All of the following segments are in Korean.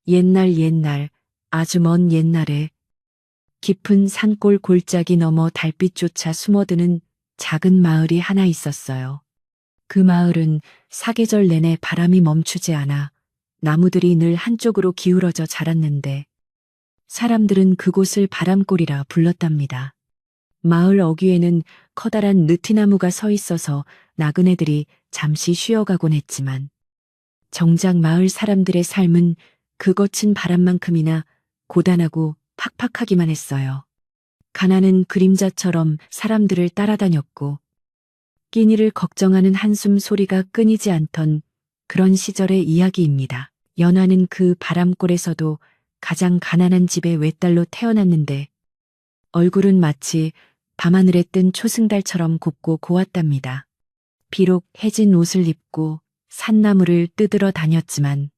옛날, 아주 먼 옛날에 깊은 산골 골짜기 너머 달빛조차 숨어드는 작은 마을이 하나 있었어요. 그 마을은 사계절 내내 바람이 멈추지 않아 나무들이 늘 한쪽으로 기울어져 자랐는데 사람들은 그곳을 바람골이라 불렀답니다. 마을 어귀에는 커다란 느티나무가 서 있어서 나그네들이 잠시 쉬어가곤 했지만 정작 마을 사람들의 삶은 그 거친 바람만큼이나 고단하고 팍팍하기만 했어요. 가난은 그림자처럼 사람들을 따라다녔고 끼니를 걱정하는 한숨 소리가 끊이지 않던 그런 시절의 이야기입니다. 연화는 그 바람골에서도 가장 가난한 집의 외딸로 태어났는데 얼굴은 마치 밤하늘에 뜬 초승달처럼 곱고 고왔답니다. 비록 해진 옷을 입고 산나무를 뜯으러 다녔지만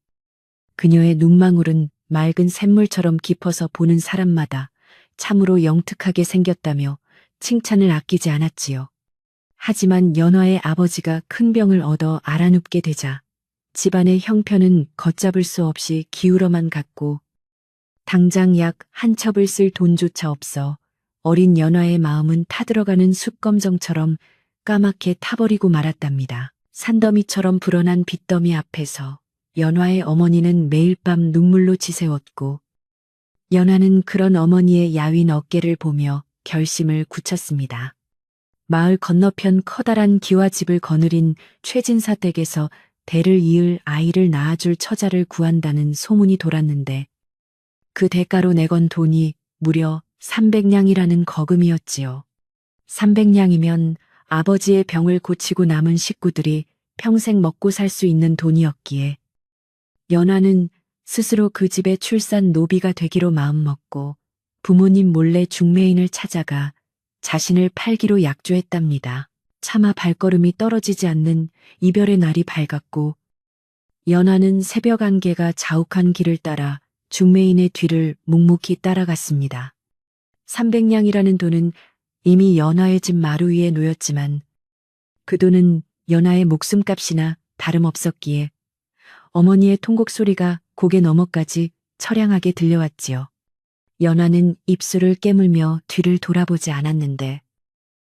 그녀의 눈망울은 맑은 샘물처럼 깊어서 보는 사람마다 참으로 영특하게 생겼다며 칭찬을 아끼지 않았지요. 하지만 연화의 아버지가 큰 병을 얻어 알아눕게 되자 집안의 형편은 걷잡을 수 없이 기울어만 갔고 당장 약 한 첩을 쓸 돈조차 없어 어린 연화의 마음은 타들어가는 숯검정처럼 까맣게 타버리고 말았답니다. 산더미처럼 불어난 빚더미 앞에서 연화의 어머니는 매일 밤 눈물로 지새웠고 연화는 그런 어머니의 야윈 어깨를 보며 결심을 굳혔습니다. 마을 건너편 커다란 기와집을 거느린 최진사 댁에서 대를 이을 아이를 낳아줄 처자를 구한다는 소문이 돌았는데 그 대가로 내건 돈이 무려 300냥이라는 거금이었지요. 300냥이면 아버지의 병을 고치고 남은 식구들이 평생 먹고 살 수 있는 돈이었기에 연화는 스스로 그 집의 출산 노비가 되기로 마음먹고 부모님 몰래 중매인을 찾아가 자신을 팔기로 약조했답니다. 차마 발걸음이 떨어지지 않는 이별의 날이 밝았고 연화는 새벽 안개가 자욱한 길을 따라 중매인의 뒤를 묵묵히 따라갔습니다. 300냥이라는 돈은 이미 연화의 집 마루 위에 놓였지만 그 돈은 연화의 목숨값이나 다름없었기에 어머니의 통곡 소리가 고개 너머까지 처량하게 들려왔지요. 연화는 입술을 깨물며 뒤를 돌아보지 않았는데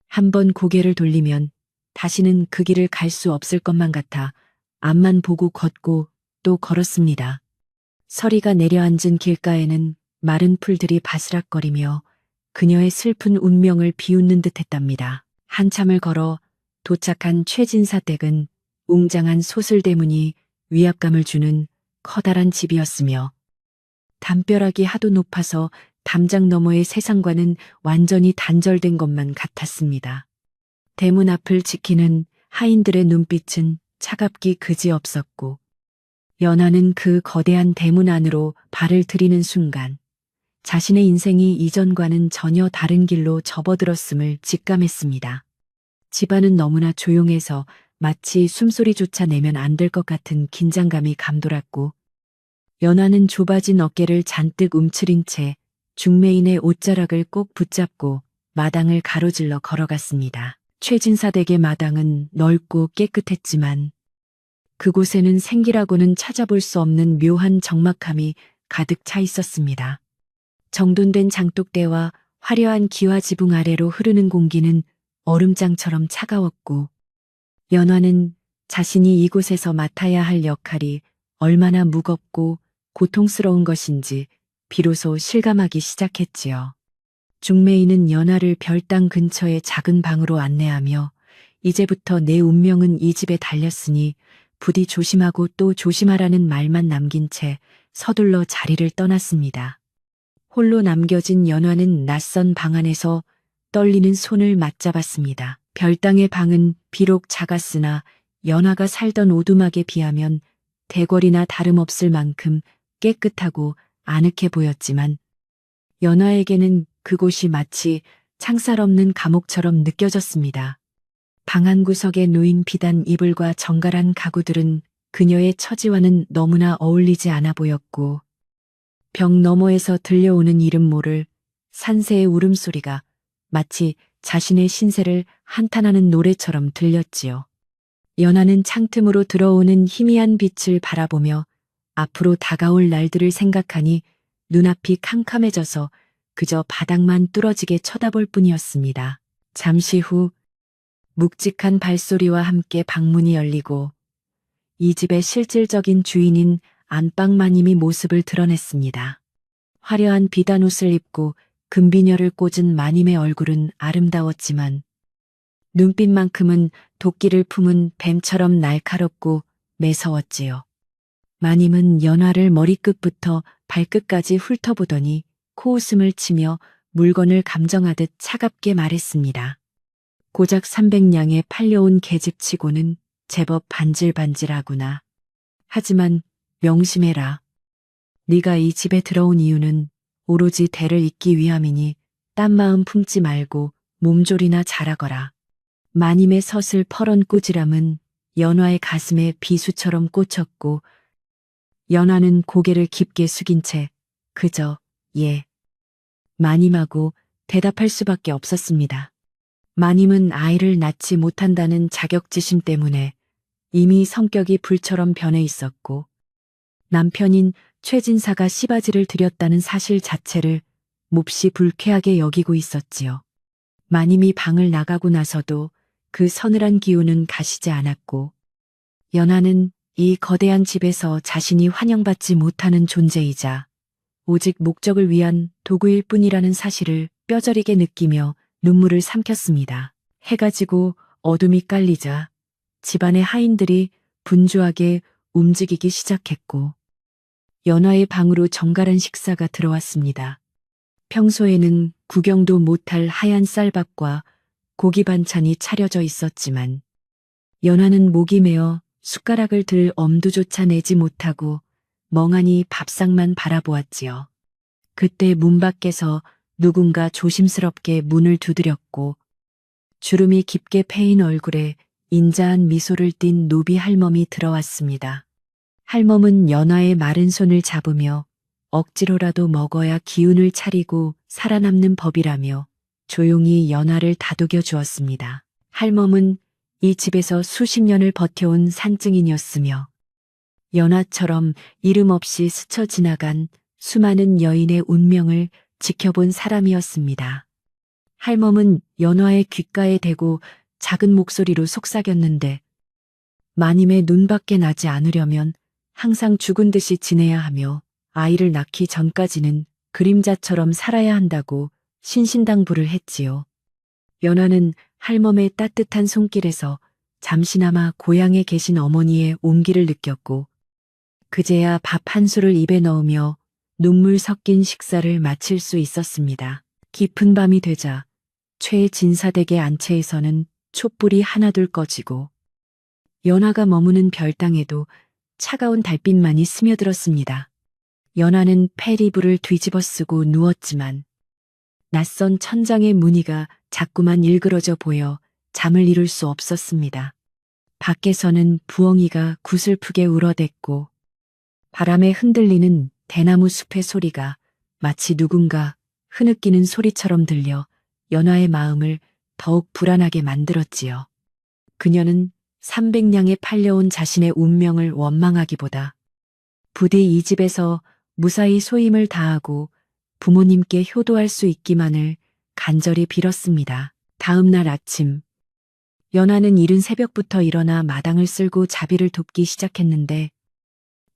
한번 고개를 돌리면 다시는 그 길을 갈 수 없을 것만 같아 앞만 보고 걷고 또 걸었습니다. 서리가 내려앉은 길가에는 마른 풀들이 바스락거리며 그녀의 슬픈 운명을 비웃는 듯 했답니다. 한참을 걸어 도착한 최진사 댁은 웅장한 소슬대문이 위압감을 주는 커다란 집이었으며 담벼락이 하도 높아서 담장 너머의 세상과는 완전히 단절된 것만 같았습니다. 대문 앞을 지키는 하인들의 눈빛은 차갑기 그지없었고 연화는 그 거대한 대문 안으로 발을 들이는 순간 자신의 인생이 이전과는 전혀 다른 길로 접어들었음을 직감했습니다. 집안은 너무나 조용해서 마치 숨소리조차 내면 안 될 것 같은 긴장감이 감돌았고 연화는 좁아진 어깨를 잔뜩 움츠린 채 중매인의 옷자락을 꼭 붙잡고 마당을 가로질러 걸어갔습니다. 최진사 댁의 마당은 넓고 깨끗했지만 그곳에는 생기라고는 찾아볼 수 없는 묘한 적막함이 가득 차 있었습니다. 정돈된 장독대와 화려한 기와 지붕 아래로 흐르는 공기는 얼음장처럼 차가웠고 연화는 자신이 이곳에서 맡아야 할 역할이 얼마나 무겁고 고통스러운 것인지 비로소 실감하기 시작했지요. 중매인은 연화를 별당 근처의 작은 방으로 안내하며 이제부터 내 운명은 이 집에 달렸으니 부디 조심하고 또 조심하라는 말만 남긴 채 서둘러 자리를 떠났습니다. 홀로 남겨진 연화는 낯선 방 안에서 떨리는 손을 맞잡았습니다. 별당의 방은 비록 작았으나 연화가 살던 오두막에 비하면 대궐이나 다름없을 만큼 깨끗하고 아늑해 보였지만 연화에게는 그곳이 마치 창살 없는 감옥처럼 느껴졌습니다. 방 한 구석에 놓인 비단 이불과 정갈한 가구들은 그녀의 처지와는 너무나 어울리지 않아 보였고 벽 너머에서 들려오는 이름 모를 산새의 울음소리가 마치 자신의 신세를 한탄하는 노래처럼 들렸지요. 연화는 창틈으로 들어오는 희미한 빛을 바라보며 앞으로 다가올 날들을 생각하니 눈앞이 캄캄해져서 그저 바닥만 뚫어지게 쳐다볼 뿐이었습니다. 잠시 후 묵직한 발소리와 함께 방문이 열리고 이 집의 실질적인 주인인 안방마님이 모습을 드러냈습니다. 화려한 비단 옷을 입고 금비녀를 꽂은 마님의 얼굴은 아름다웠지만 눈빛만큼은 도끼를 품은 뱀처럼 날카롭고 매서웠지요. 마님은 연화를 머리끝부터 발끝까지 훑어보더니 코웃음을 치며 물건을 감정하듯 차갑게 말했습니다. 고작 300냥에 팔려온 계집치고는 제법 반질반질하구나. 하지만 명심해라. 네가 이 집에 들어온 이유는 오로지 대를 잇기 위함이니 딴 마음 품지 말고 몸조리나 잘하거라. 마님의 서슬 퍼런 꾸지람은 연화의 가슴에 비수처럼 꽂혔고 연화는 고개를 깊게 숙인 채 그저 예. 마님하고 대답할 수밖에 없었습니다. 마님은 아이를 낳지 못한다는 자격지심 때문에 이미 성격이 불처럼 변해 있었고 남편인 최진사가 시바지를 들였다는 사실 자체를 몹시 불쾌하게 여기고 있었지요. 마님이 방을 나가고 나서도 그 서늘한 기운은 가시지 않았고 연하는 이 거대한 집에서 자신이 환영받지 못하는 존재이자 오직 목적을 위한 도구일 뿐이라는 사실을 뼈저리게 느끼며 눈물을 삼켰습니다. 해가 지고 어둠이 깔리자 집안의 하인들이 분주하게 움직이기 시작했고 연화의 방으로 정갈한 식사가 들어왔습니다. 평소에는 구경도 못할 하얀 쌀밥과 고기 반찬이 차려져 있었지만 연화는 목이 메어 숟가락을 들 엄두조차 내지 못하고 멍하니 밥상만 바라보았지요. 그때 문 밖에서 누군가 조심스럽게 문을 두드렸고 주름이 깊게 패인 얼굴에 인자한 미소를 띤 노비 할멈이 들어왔습니다. 할멈은 연화의 마른 손을 잡으며 억지로라도 먹어야 기운을 차리고 살아남는 법이라며 조용히 연화를 다독여 주었습니다. 할멈은 이 집에서 수십 년을 버텨온 산증인이었으며 연화처럼 이름 없이 스쳐 지나간 수많은 여인의 운명을 지켜본 사람이었습니다. 할멈은 연화의 귓가에 대고 작은 목소리로 속삭였는데 마님의 눈밖에 나지 않으려면 항상 죽은 듯이 지내야 하며 아이를 낳기 전까지는 그림자처럼 살아야 한다고 신신당부를 했지요. 연화는 할멈의 따뜻한 손길에서 잠시나마 고향에 계신 어머니의 온기를 느꼈고 그제야 밥 한 술을 입에 넣으며 눈물 섞인 식사를 마칠 수 있었습니다. 깊은 밤이 되자 최진사댁의 안채에서는 촛불이 하나둘 꺼지고 연화가 머무는 별당에도 차가운 달빛만이 스며들었습니다. 연화는 페리불을 뒤집어 쓰고 누웠지만 낯선 천장의 무늬가 자꾸만 일그러져 보여 잠을 이룰 수 없었습니다. 밖에서는 부엉이가 구슬프게 울어댔고 바람에 흔들리는 대나무 숲의 소리가 마치 누군가 흐느끼는 소리처럼 들려 연화의 마음을 더욱 불안하게 만들었지요. 그녀는 300냥에 팔려온 자신의 운명을 원망하기보다 부디 이 집에서 무사히 소임을 다하고 부모님께 효도할 수 있기만을 간절히 빌었습니다. 다음 날 아침, 연화는 이른 새벽부터 일어나 마당을 쓸고 자비를 돕기 시작했는데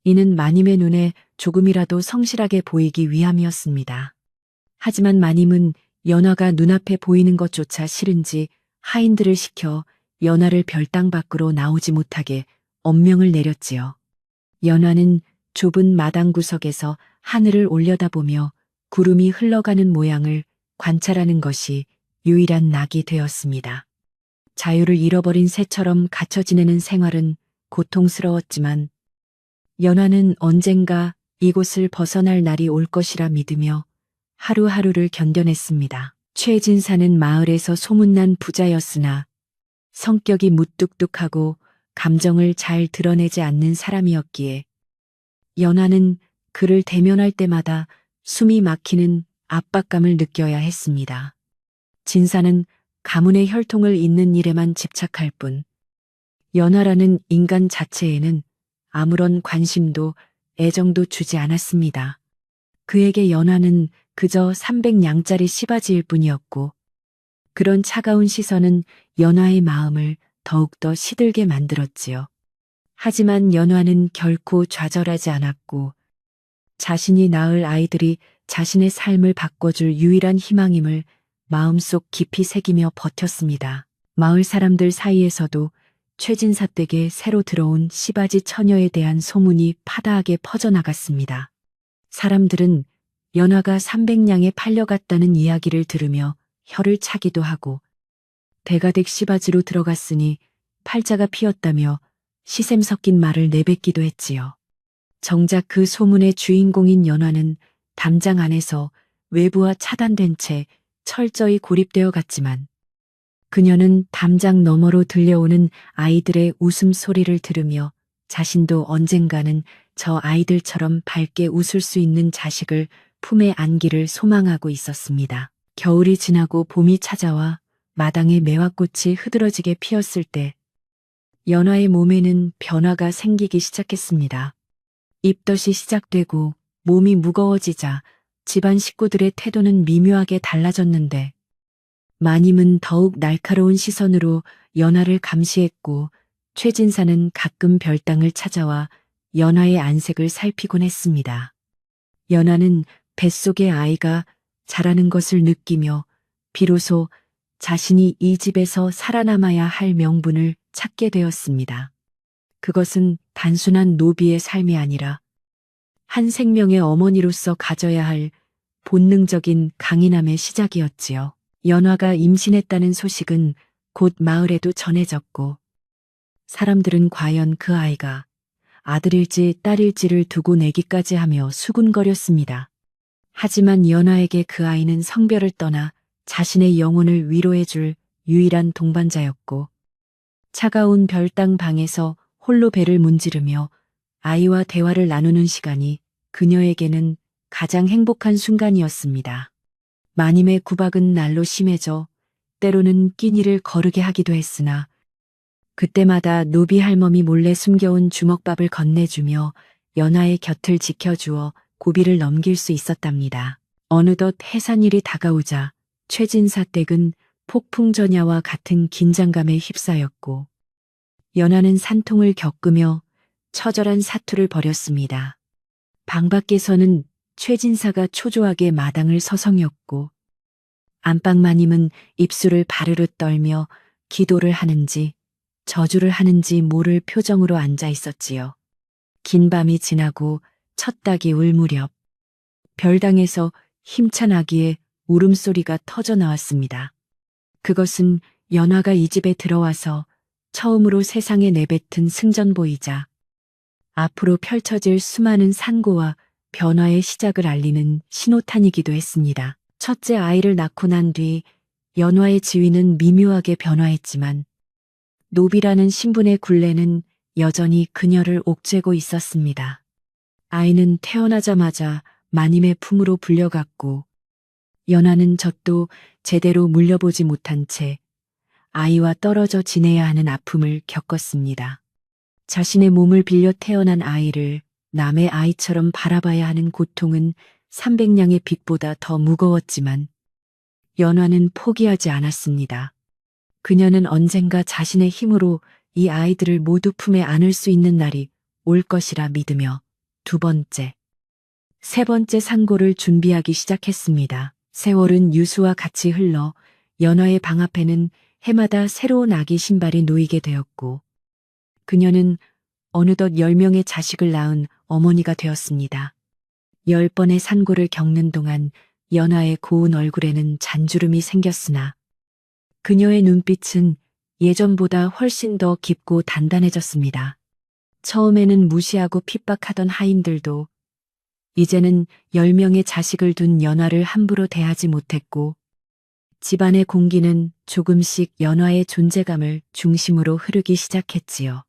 이는 마님의 눈에 조금이라도 성실하게 보이기 위함이었습니다. 하지만 마님은 연화가 눈앞에 보이는 것조차 싫은지 하인들을 시켜 연화를 별당 밖으로 나오지 못하게 엄명을 내렸지요. 연화는 좁은 마당 구석에서 하늘을 올려다보며 구름이 흘러가는 모양을 관찰하는 것이 유일한 낙이 되었습니다. 자유를 잃어버린 새처럼 갇혀 지내는 생활은 고통스러웠지만 연화는 언젠가 이곳을 벗어날 날이 올 것이라 믿으며 하루하루를 견뎌냈습니다. 최진사는 마을에서 소문난 부자였으나 성격이 무뚝뚝하고 감정을 잘 드러내지 않는 사람이었기에 연화는 그를 대면할 때마다 숨이 막히는 압박감을 느껴야 했습니다. 진사는 가문의 혈통을 잇는 일에만 집착할 뿐 연화라는 인간 자체에는 아무런 관심도 애정도 주지 않았습니다. 그에게 연화는 그저 300냥짜리 시바지일 뿐이었고, 그런 차가운 시선은 연화의 마음을 더욱더 시들게 만들었지요. 하지만 연화는 결코 좌절하지 않았고, 자신이 낳을 아이들이 자신의 삶을 바꿔줄 유일한 희망임을 마음속 깊이 새기며 버텼습니다. 마을 사람들 사이에서도 최진사 댁에 새로 들어온 시바지 처녀에 대한 소문이 파다하게 퍼져나갔습니다. 사람들은 연화가 300냥에 팔려갔다는 이야기를 들으며 혀를 차기도 하고, 대가댁 시바지로 들어갔으니 팔자가 피었다며 시샘 섞인 말을 내뱉기도 했지요. 정작 그 소문의 주인공인 연화는 담장 안에서 외부와 차단된 채 철저히 고립되어 갔지만, 그녀는 담장 너머로 들려오는 아이들의 웃음소리를 들으며 자신도 언젠가는 저 아이들처럼 밝게 웃을 수 있는 자식을 품에 안기를 소망하고 있었습니다. 겨울이 지나고 봄이 찾아와 마당에 매화꽃이 흐드러지게 피었을 때 연화의 몸에는 변화가 생기기 시작했습니다. 입덧이 시작되고 몸이 무거워지자 집안 식구들의 태도는 미묘하게 달라졌는데, 마님은 더욱 날카로운 시선으로 연화를 감시했고, 최진사는 가끔 별당을 찾아와 연화의 안색을 살피곤 했습니다. 연화는 뱃속의 아이가 자라는 것을 느끼며 비로소 자신이 이 집에서 살아남아야 할 명분을 찾게 되었습니다. 그것은 단순한 노비의 삶이 아니라 한 생명의 어머니로서 가져야 할 본능적인 강인함의 시작이었지요. 연화가 임신했다는 소식은 곧 마을에도 전해졌고, 사람들은 과연 그 아이가 아들일지 딸일지를 두고 내기까지 하며 수군거렸습니다. 하지만 연화에게 그 아이는 성별을 떠나 자신의 영혼을 위로해줄 유일한 동반자였고, 차가운 별당 방에서 홀로 배를 문지르며 아이와 대화를 나누는 시간이 그녀에게는 가장 행복한 순간이었습니다. 마님의 구박은 날로 심해져 때로는 끼니를 거르게 하기도 했으나, 그때마다 노비 할멈이 몰래 숨겨온 주먹밥을 건네주며 연화의 곁을 지켜주어 고비를 넘길 수 있었답니다. 어느덧 해산일이 다가오자 최진사 댁은 폭풍전야와 같은 긴장감에 휩싸였고, 연화는 산통을 겪으며 처절한 사투를 벌였습니다. 방 밖에서는 최진사가 초조하게 마당을 서성였고, 안방 마님은 입술을 바르르 떨며 기도를 하는지 저주를 하는지 모를 표정으로 앉아 있었지요. 긴 밤이 지나고 첫 닭이 울 무렵, 별당에서 힘찬 아기의 울음소리가 터져 나왔습니다. 그것은 연화가 이 집에 들어와서 처음으로 세상에 내뱉은 승전보이자 앞으로 펼쳐질 수많은 산고와 변화의 시작을 알리는 신호탄이기도 했습니다. 첫째 아이를 낳고 난 뒤 연화의 지위는 미묘하게 변화했지만, 노비라는 신분의 굴레는 여전히 그녀를 옥죄고 있었습니다. 아이는 태어나자마자 마님의 품으로 불려갔고, 연화는 젖도 제대로 물려보지 못한 채 아이와 떨어져 지내야 하는 아픔을 겪었습니다. 자신의 몸을 빌려 태어난 아이를 남의 아이처럼 바라봐야 하는 고통은 300냥의 빚보다 더 무거웠지만, 연화는 포기하지 않았습니다. 그녀는 언젠가 자신의 힘으로 이 아이들을 모두 품에 안을 수 있는 날이 올 것이라 믿으며 두 번째, 세 번째 상고를 준비하기 시작했습니다. 세월은 유수와 같이 흘러 연화의 방 앞에는 해마다 새로운 아기 신발이 놓이게 되었고, 그녀는 어느덧 10명의 자식을 낳은 어머니가 되었습니다. 10번의 산고를 겪는 동안 연화의 고운 얼굴에는 잔주름이 생겼으나, 그녀의 눈빛은 예전보다 훨씬 더 깊고 단단해졌습니다. 처음에는 무시하고 핍박하던 하인들도 이제는 10명의 자식을 둔 연화를 함부로 대하지 못했고, 집안의 공기는 조금씩 연화의 존재감을 중심으로 흐르기 시작했지요.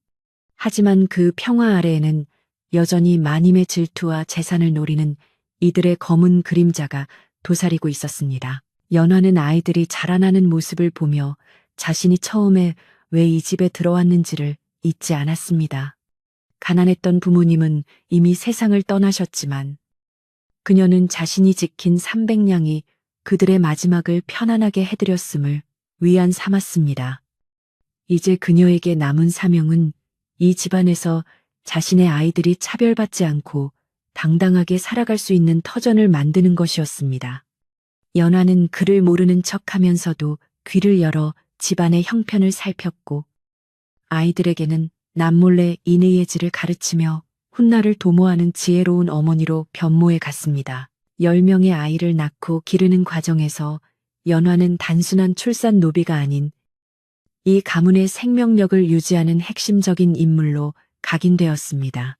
하지만 그 평화 아래에는 여전히 마님의 질투와 재산을 노리는 이들의 검은 그림자가 도사리고 있었습니다. 연화는 아이들이 자라나는 모습을 보며 자신이 처음에 왜 이 집에 들어왔는지를 잊지 않았습니다. 가난했던 부모님은 이미 세상을 떠나셨지만 그녀는 자신이 지킨 300냥이 그들의 마지막을 편안하게 해드렸음을 위안 삼았습니다. 이제 그녀에게 남은 사명은 이 집안에서 자신의 아이들이 차별받지 않고 당당하게 살아갈 수 있는 터전을 만드는 것이었습니다. 연화는 그를 모르는 척하면서도 귀를 열어 집안의 형편을 살폈고 아이들에게는 남몰래 인의의 질을 가르치며 훗날을 도모하는 지혜로운 어머니로 변모해 갔습니다. 10명의 아이를 낳고 기르는 과정에서 연화는 단순한 출산 노비가 아닌 이 가문의 생명력을 유지하는 핵심적인 인물로 각인되었습니다.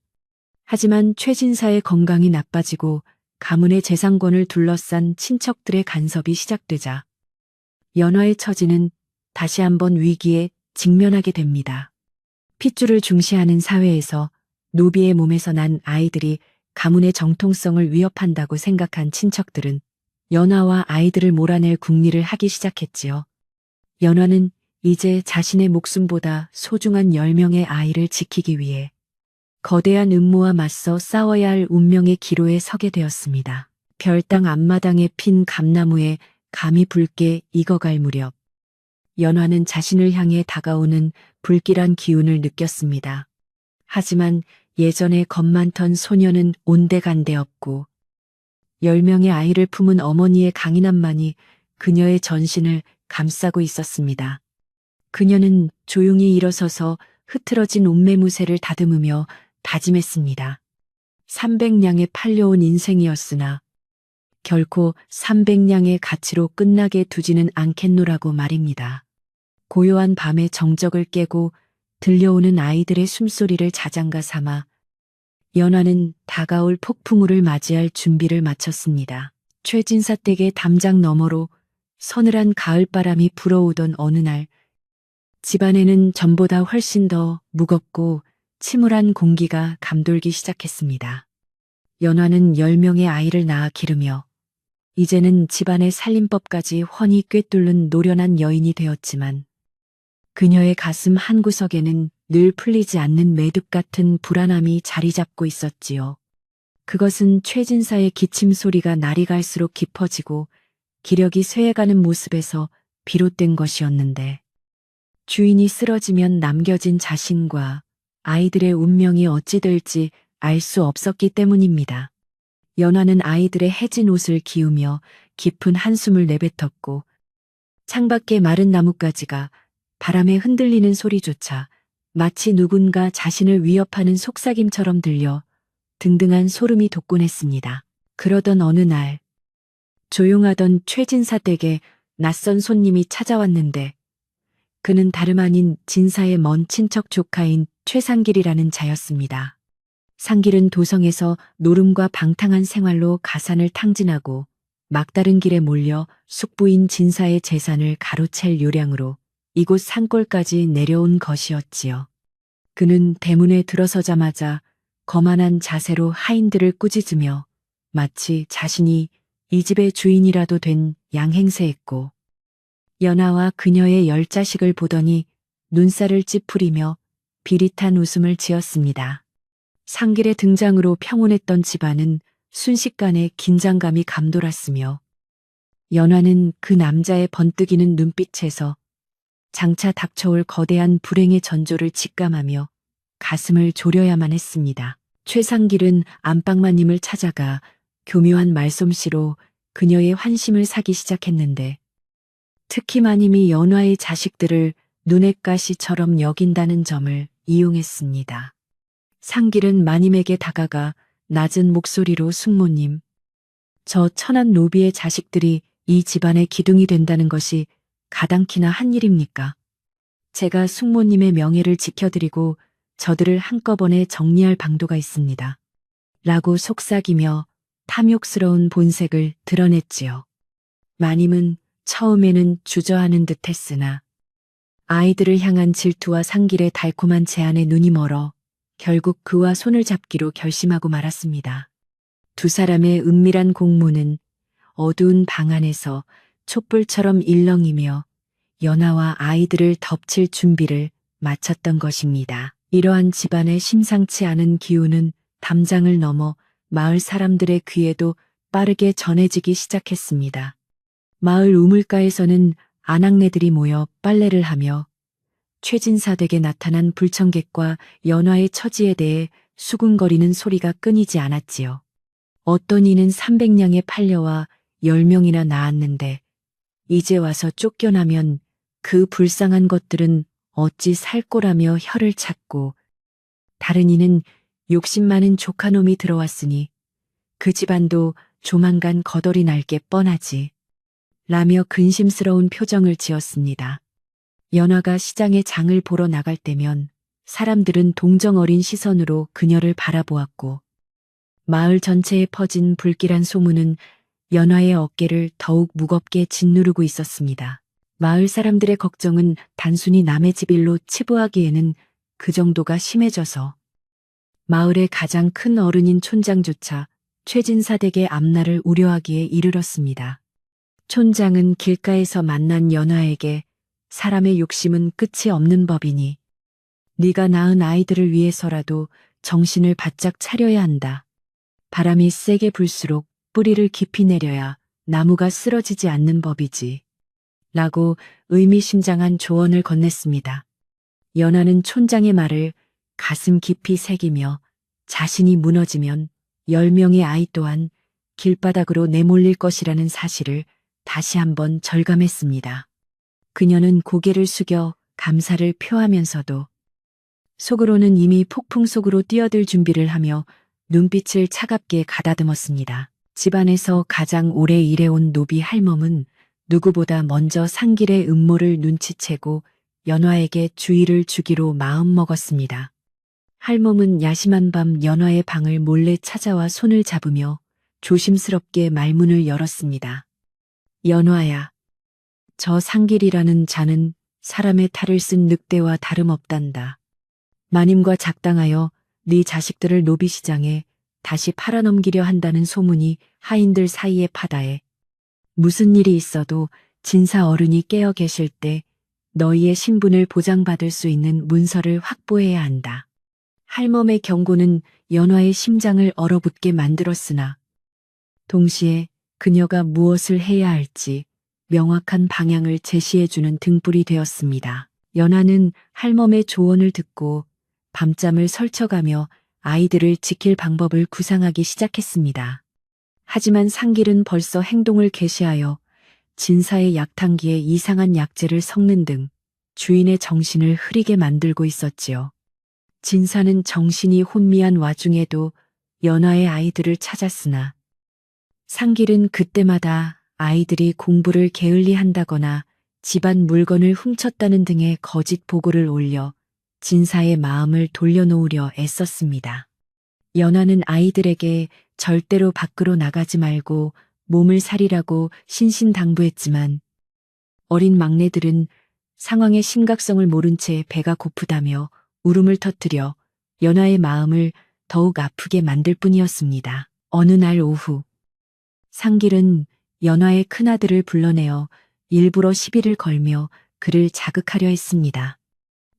하지만 최진사의 건강이 나빠지고 가문의 재산권을 둘러싼 친척들의 간섭이 시작되자 연화의 처지는 다시 한번 위기에 직면하게 됩니다. 핏줄을 중시하는 사회에서 노비의 몸에서 난 아이들이 가문의 정통성을 위협한다고 생각한 친척들은 연화와 아이들을 몰아낼 궁리를 하기 시작했지요. 연화는 이제 자신의 목숨보다 소중한 10명의 아이를 지키기 위해 거대한 음모와 맞서 싸워야 할 운명의 기로에 서게 되었습니다. 별당 앞마당에 핀 감나무에 감이 붉게 익어갈 무렵 연화는 자신을 향해 다가오는 불길한 기운을 느꼈습니다. 하지만 예전에 겁 많던 소녀는 온데간데 없고 10명의 아이를 품은 어머니의 강인함만이 그녀의 전신을 감싸고 있었습니다. 그녀는 조용히 일어서서 흐트러진 옷매무새를 다듬으며 다짐했습니다. 300냥에 팔려온 인생이었으나 결코 300냥의 가치로 끝나게 두지는 않겠노라고 말입니다. 고요한 밤의 정적을 깨고 들려오는 아이들의 숨소리를 자장가 삼아 연화는 다가올 폭풍우를 맞이할 준비를 마쳤습니다. 최진사 댁의 담장 너머로 서늘한 가을바람이 불어오던 어느 날 집안에는 전보다 훨씬 더 무겁고 침울한 공기가 감돌기 시작했습니다. 연화는 10명의 아이를 낳아 기르며 이제는 집안의 살림법까지 훤히 꿰뚫는 노련한 여인이 되었지만 그녀의 가슴 한구석에는 늘 풀리지 않는 매듭 같은 불안함이 자리 잡고 있었지요. 그것은 최진사의 기침 소리가 날이 갈수록 깊어지고 기력이 쇠해가는 모습에서 비롯된 것이었는데 주인이 쓰러지면 남겨진 자신과 아이들의 운명이 어찌 될지 알 수 없었기 때문입니다. 연화는 아이들의 해진 옷을 기우며 깊은 한숨을 내뱉었고 창밖의 마른 나뭇가지가 바람에 흔들리는 소리조차 마치 누군가 자신을 위협하는 속삭임처럼 들려 등등한 소름이 돋곤했습니다. 그러던 어느 날 조용하던 최진사 댁에 낯선 손님이 찾아왔는데 그는 다름 아닌 진사의 먼 친척 조카인 최상길이라는 자였습니다. 상길은 도성에서 노름과 방탕한 생활로 가산을 탕진하고 막다른 길에 몰려 숙부인 진사의 재산을 가로챌 요량으로 이곳 산골까지 내려온 것이었지요. 그는 대문에 들어서자마자 거만한 자세로 하인들을 꾸짖으며 마치 자신이 이 집의 주인이라도 된 양행세했고 연화와 그녀의 10자식을 보더니 눈살을 찌푸리며 비릿한 웃음을 지었습니다. 상길의 등장으로 평온했던 집안은 순식간에 긴장감이 감돌았으며 연화는 그 남자의 번뜩이는 눈빛에서 장차 닥쳐올 거대한 불행의 전조를 직감하며 가슴을 졸여야만 했습니다. 최상길은 안방마님을 찾아가 교묘한 말솜씨로 그녀의 환심을 사기 시작했는데 특히 마님이 연화의 자식들을 눈엣 가시처럼 여긴다는 점을 이용했습니다. 상길은 마님에게 다가가 낮은 목소리로 숙모님, 저 천한 노비의 자식들이 이 집안의 기둥이 된다는 것이 가당키나 한 일입니까? 제가 숙모님의 명예를 지켜드리고 저들을 한꺼번에 정리할 방도가 있습니다. 라고 속삭이며 탐욕스러운 본색을 드러냈지요. 마님은 처음에는 주저하는 듯 했으나 아이들을 향한 질투와 상길의 달콤한 제안에 눈이 멀어 결국 그와 손을 잡기로 결심하고 말았습니다. 두 사람의 은밀한 공모는 어두운 방 안에서 촛불처럼 일렁이며 연화와 아이들을 덮칠 준비를 마쳤던 것입니다. 이러한 집안의 심상치 않은 기운은 담장을 넘어 마을 사람들의 귀에도 빠르게 전해지기 시작했습니다. 마을 우물가에서는 아낙네들이 모여 빨래를 하며 최진사 댁에 나타난 불청객과 연화의 처지에 대해 수군거리는 소리가 끊이지 않았지요. 어떤 이는 300냥의 팔려와 10명이나 낳았는데 이제 와서 쫓겨나면 그 불쌍한 것들은 어찌 살 거라며 혀를 찾고, 다른 이는 욕심 많은 조카놈이 들어왔으니 그 집안도 조만간 거덜이 날 게 뻔하지 라며 근심스러운 표정을 지었습니다. 연화가 시장에 장을 보러 나갈 때면 사람들은 동정 어린 시선으로 그녀를 바라보았고, 마을 전체에 퍼진 불길한 소문은 연화의 어깨를 더욱 무겁게 짓누르고 있었습니다. 마을 사람들의 걱정은 단순히 남의 집 일로 치부하기에는 그 정도가 심해져서 마을의 가장 큰 어른인 촌장조차 최진사 댁의 앞날을 우려하기에 이르렀습니다. 촌장은 길가에서 만난 연화에게 사람의 욕심은 끝이 없는 법이니 네가 낳은 아이들을 위해서라도 정신을 바짝 차려야 한다. 바람이 세게 불수록 뿌리를 깊이 내려야 나무가 쓰러지지 않는 법이지. 라고 의미심장한 조언을 건넸습니다. 연화는 촌장의 말을 가슴 깊이 새기며 자신이 무너지면 10명의 아이 또한 길바닥으로 내몰릴 것이라는 사실을 다시 한번 절감했습니다. 그녀는 고개를 숙여 감사를 표하면서도 속으로는 이미 폭풍 속으로 뛰어들 준비를 하며 눈빛을 차갑게 가다듬었습니다. 집안에서 가장 오래 일해온 노비 할멈은 누구보다 먼저 상길의 음모를 눈치채고 연화에게 주의를 주기로 마음먹었습니다. 할멈은 야심한 밤 연화의 방을 몰래 찾아와 손을 잡으며 조심스럽게 말문을 열었습니다. 연화야, 저 상길이라는 자는 사람의 탈을 쓴 늑대와 다름없단다. 마님과 작당하여 네 자식들을 노비시장에 다시 팔아넘기려 한다는 소문이 하인들 사이에 파다해 무슨 일이 있어도 진사 어른이 깨어 계실 때 너희의 신분을 보장받을 수 있는 문서를 확보해야 한다. 할멈의 경고는 연화의 심장을 얼어붙게 만들었으나 동시에 그녀가 무엇을 해야 할지 명확한 방향을 제시해주는 등불이 되었습니다. 연화는 할멈의 조언을 듣고 밤잠을 설쳐가며 아이들을 지킬 방법을 구상하기 시작했습니다. 하지만 상길은 벌써 행동을 개시하여 진사의 약탕기에 이상한 약재를 섞는 등 주인의 정신을 흐리게 만들고 있었지요. 진사는 정신이 혼미한 와중에도 연화의 아이들을 찾았으나 상길은 그때마다 아이들이 공부를 게을리한다거나 집안 물건을 훔쳤다는 등의 거짓 보고를 올려 진사의 마음을 돌려놓으려 애썼습니다. 연화는 아이들에게 절대로 밖으로 나가지 말고 몸을 사리라고 신신당부했지만 어린 막내들은 상황의 심각성을 모른 채 배가 고프다며 울음을 터뜨려 연화의 마음을 더욱 아프게 만들 뿐이었습니다. 어느 날 오후 상길은 연화의 큰아들을 불러내어 일부러 시비를 걸며 그를 자극하려 했습니다.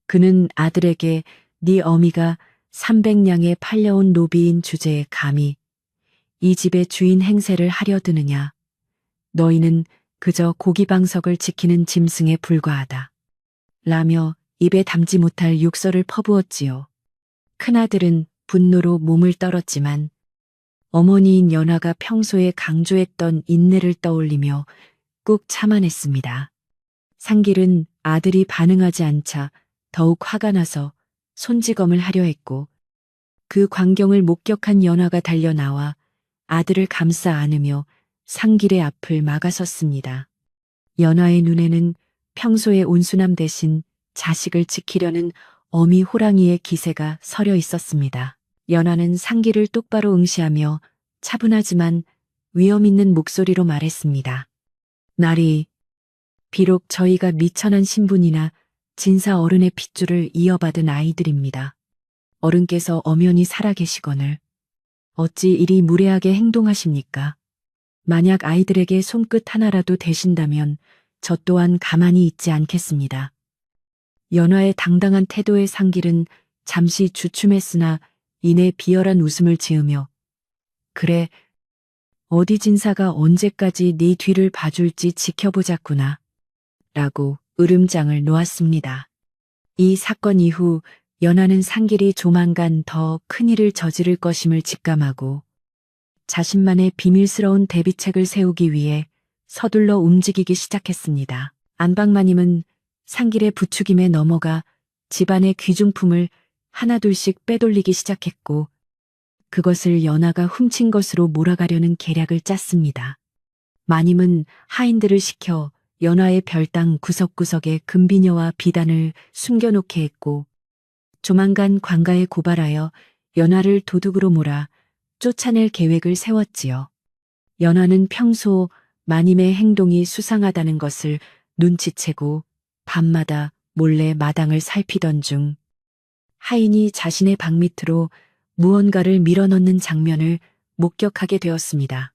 그는 아들에게 네 어미가 300냥에 팔려온 노비인 주제에 감히 이 집의 주인 행세를 하려 드느냐. 너희는 그저 고기방석을 지키는 짐승에 불과하다. 라며 입에 담지 못할 욕설을 퍼부었지요. 큰아들은 분노로 몸을 떨었지만 어머니인 연화가 평소에 강조했던 인내를 떠올리며 꾹 참아냈습니다. 상길은 아들이 반응하지 않자 더욱 화가 나서 손찌검을 하려 했고 그 광경을 목격한 연화가 달려나와 아들을 감싸 안으며 상길의 앞을 막아섰습니다. 연화의 눈에는 평소의 온순함 대신 자식을 지키려는 어미 호랑이의 기세가 서려 있었습니다. 연화는 상길을 똑바로 응시하며 차분하지만 위험 있는 목소리로 말했습니다. 나리, 비록 저희가 미천한 신분이나 진사 어른의 핏줄을 이어받은 아이들입니다. 어른께서 엄연히 살아계시거늘 어찌 이리 무례하게 행동하십니까? 만약 아이들에게 손끝 하나라도 대신다면 저 또한 가만히 있지 않겠습니다. 연화의 당당한 태도의 상길은 잠시 주춤했으나 이내 비열한 웃음을 지으며 그래, 어디 진사가 언제까지 네 뒤를 봐줄지 지켜보자꾸나 라고 으름장을 놓았습니다. 이 사건 이후 연하는 상길이 조만간 더 큰일을 저지를 것임을 직감하고 자신만의 비밀스러운 대비책을 세우기 위해 서둘러 움직이기 시작했습니다. 안방마님은 상길의 부추김에 넘어가 집안의 귀중품을 하나둘씩 빼돌리기 시작했고 그것을 연하가 훔친 것으로 몰아가려는 계략을 짰습니다. 마님은 하인들을 시켜 연하의 별당 구석구석에 금비녀와 비단을 숨겨놓게 했고 조만간 관가에 고발하여 연하를 도둑으로 몰아 쫓아낼 계획을 세웠지요. 연하는 평소 마님의 행동이 수상하다는 것을 눈치채고 밤마다 몰래 마당을 살피던 중 하인이 자신의 방 밑으로 무언가를 밀어넣는 장면을 목격하게 되었습니다.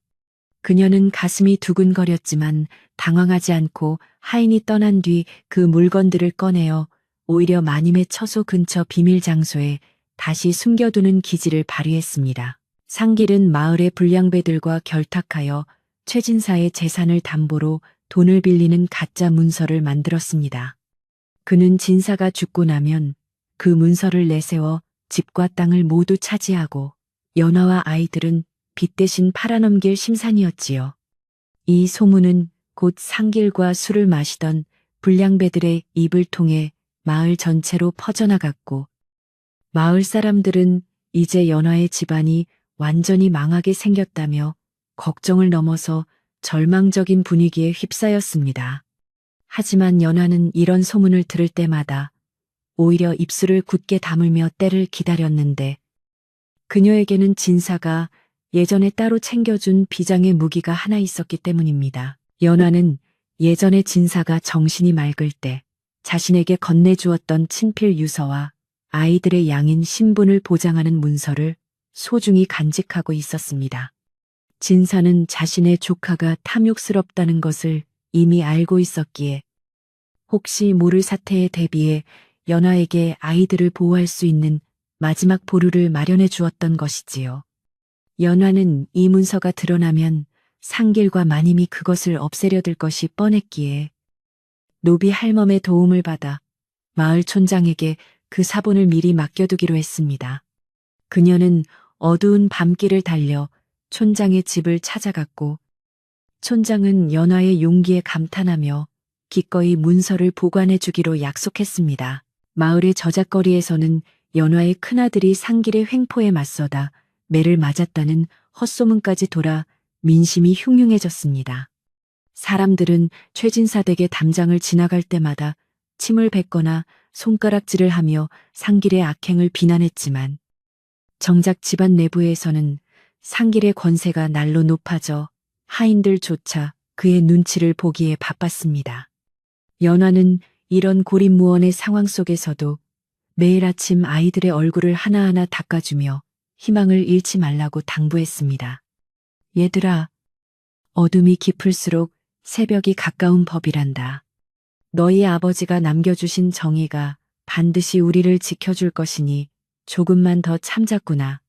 그녀는 가슴이 두근거렸지만 당황하지 않고 하인이 떠난 뒤 그 물건들을 꺼내어 오히려 마님의 처소 근처 비밀 장소에 다시 숨겨두는 기지를 발휘했습니다. 상길은 마을의 불량배들과 결탁하여 최진사의 재산을 담보로 돈을 빌리는 가짜 문서를 만들었습니다. 그는 진사가 죽고 나면 그 문서를 내세워 집과 땅을 모두 차지하고 연하와 아이들은 빚 대신 팔아넘길 심산이었지요. 이 소문은 곧 상길과 술을 마시던 불량배들의 입을 통해 마을 전체로 퍼져나갔고 마을 사람들은 이제 연하의 집안이 완전히 망하게 생겼다며 걱정을 넘어서 절망적인 분위기에 휩싸였습니다. 하지만 연하는 이런 소문을 들을 때마다 오히려 입술을 굳게 다물며 때를 기다렸는데 그녀에게는 진사가 예전에 따로 챙겨준 비장의 무기가 하나 있었기 때문입니다. 연하는 예전에 진사가 정신이 맑을 때 자신에게 건네주었던 친필 유서와 아이들의 양인 신분을 보장하는 문서를 소중히 간직하고 있었습니다. 진사는 자신의 조카가 탐욕스럽다는 것을 이미 알고 있었기에 혹시 모를 사태에 대비해 연하에게 아이들을 보호할 수 있는 마지막 보루를 마련해 주었던 것이지요. 연하는 이 문서가 드러나면 상길과 마님이 그것을 없애려 들 것이 뻔했기에 노비 할멈의 도움을 받아 마을 촌장에게 그 사본을 미리 맡겨두기로 했습니다. 그녀는 어두운 밤길을 달려 촌장의 집을 찾아갔고 촌장은 연하의 용기에 감탄하며 기꺼이 문서를 보관해 주기로 약속했습니다. 마을의 저작거리에서는 연하의 큰아들이 상길의 횡포에 맞서다 매를 맞았다는 헛소문까지 돌아 민심이 흉흉해졌습니다. 사람들은 최진사 댁의 담장을 지나갈 때마다 침을 뱉거나 손가락질을 하며 상길의 악행을 비난했지만 정작 집안 내부에서는 상길의 권세가 날로 높아져 하인들조차 그의 눈치를 보기에 바빴습니다. 연하는 이런 고립무원의 상황 속에서도 매일 아침 아이들의 얼굴을 하나하나 닦아주며 희망을 잃지 말라고 당부했습니다. 얘들아, 어둠이 깊을수록 새벽이 가까운 법이란다. 너희 아버지가 남겨주신 정의가 반드시 우리를 지켜줄 것이니 조금만 더 참자꾸나.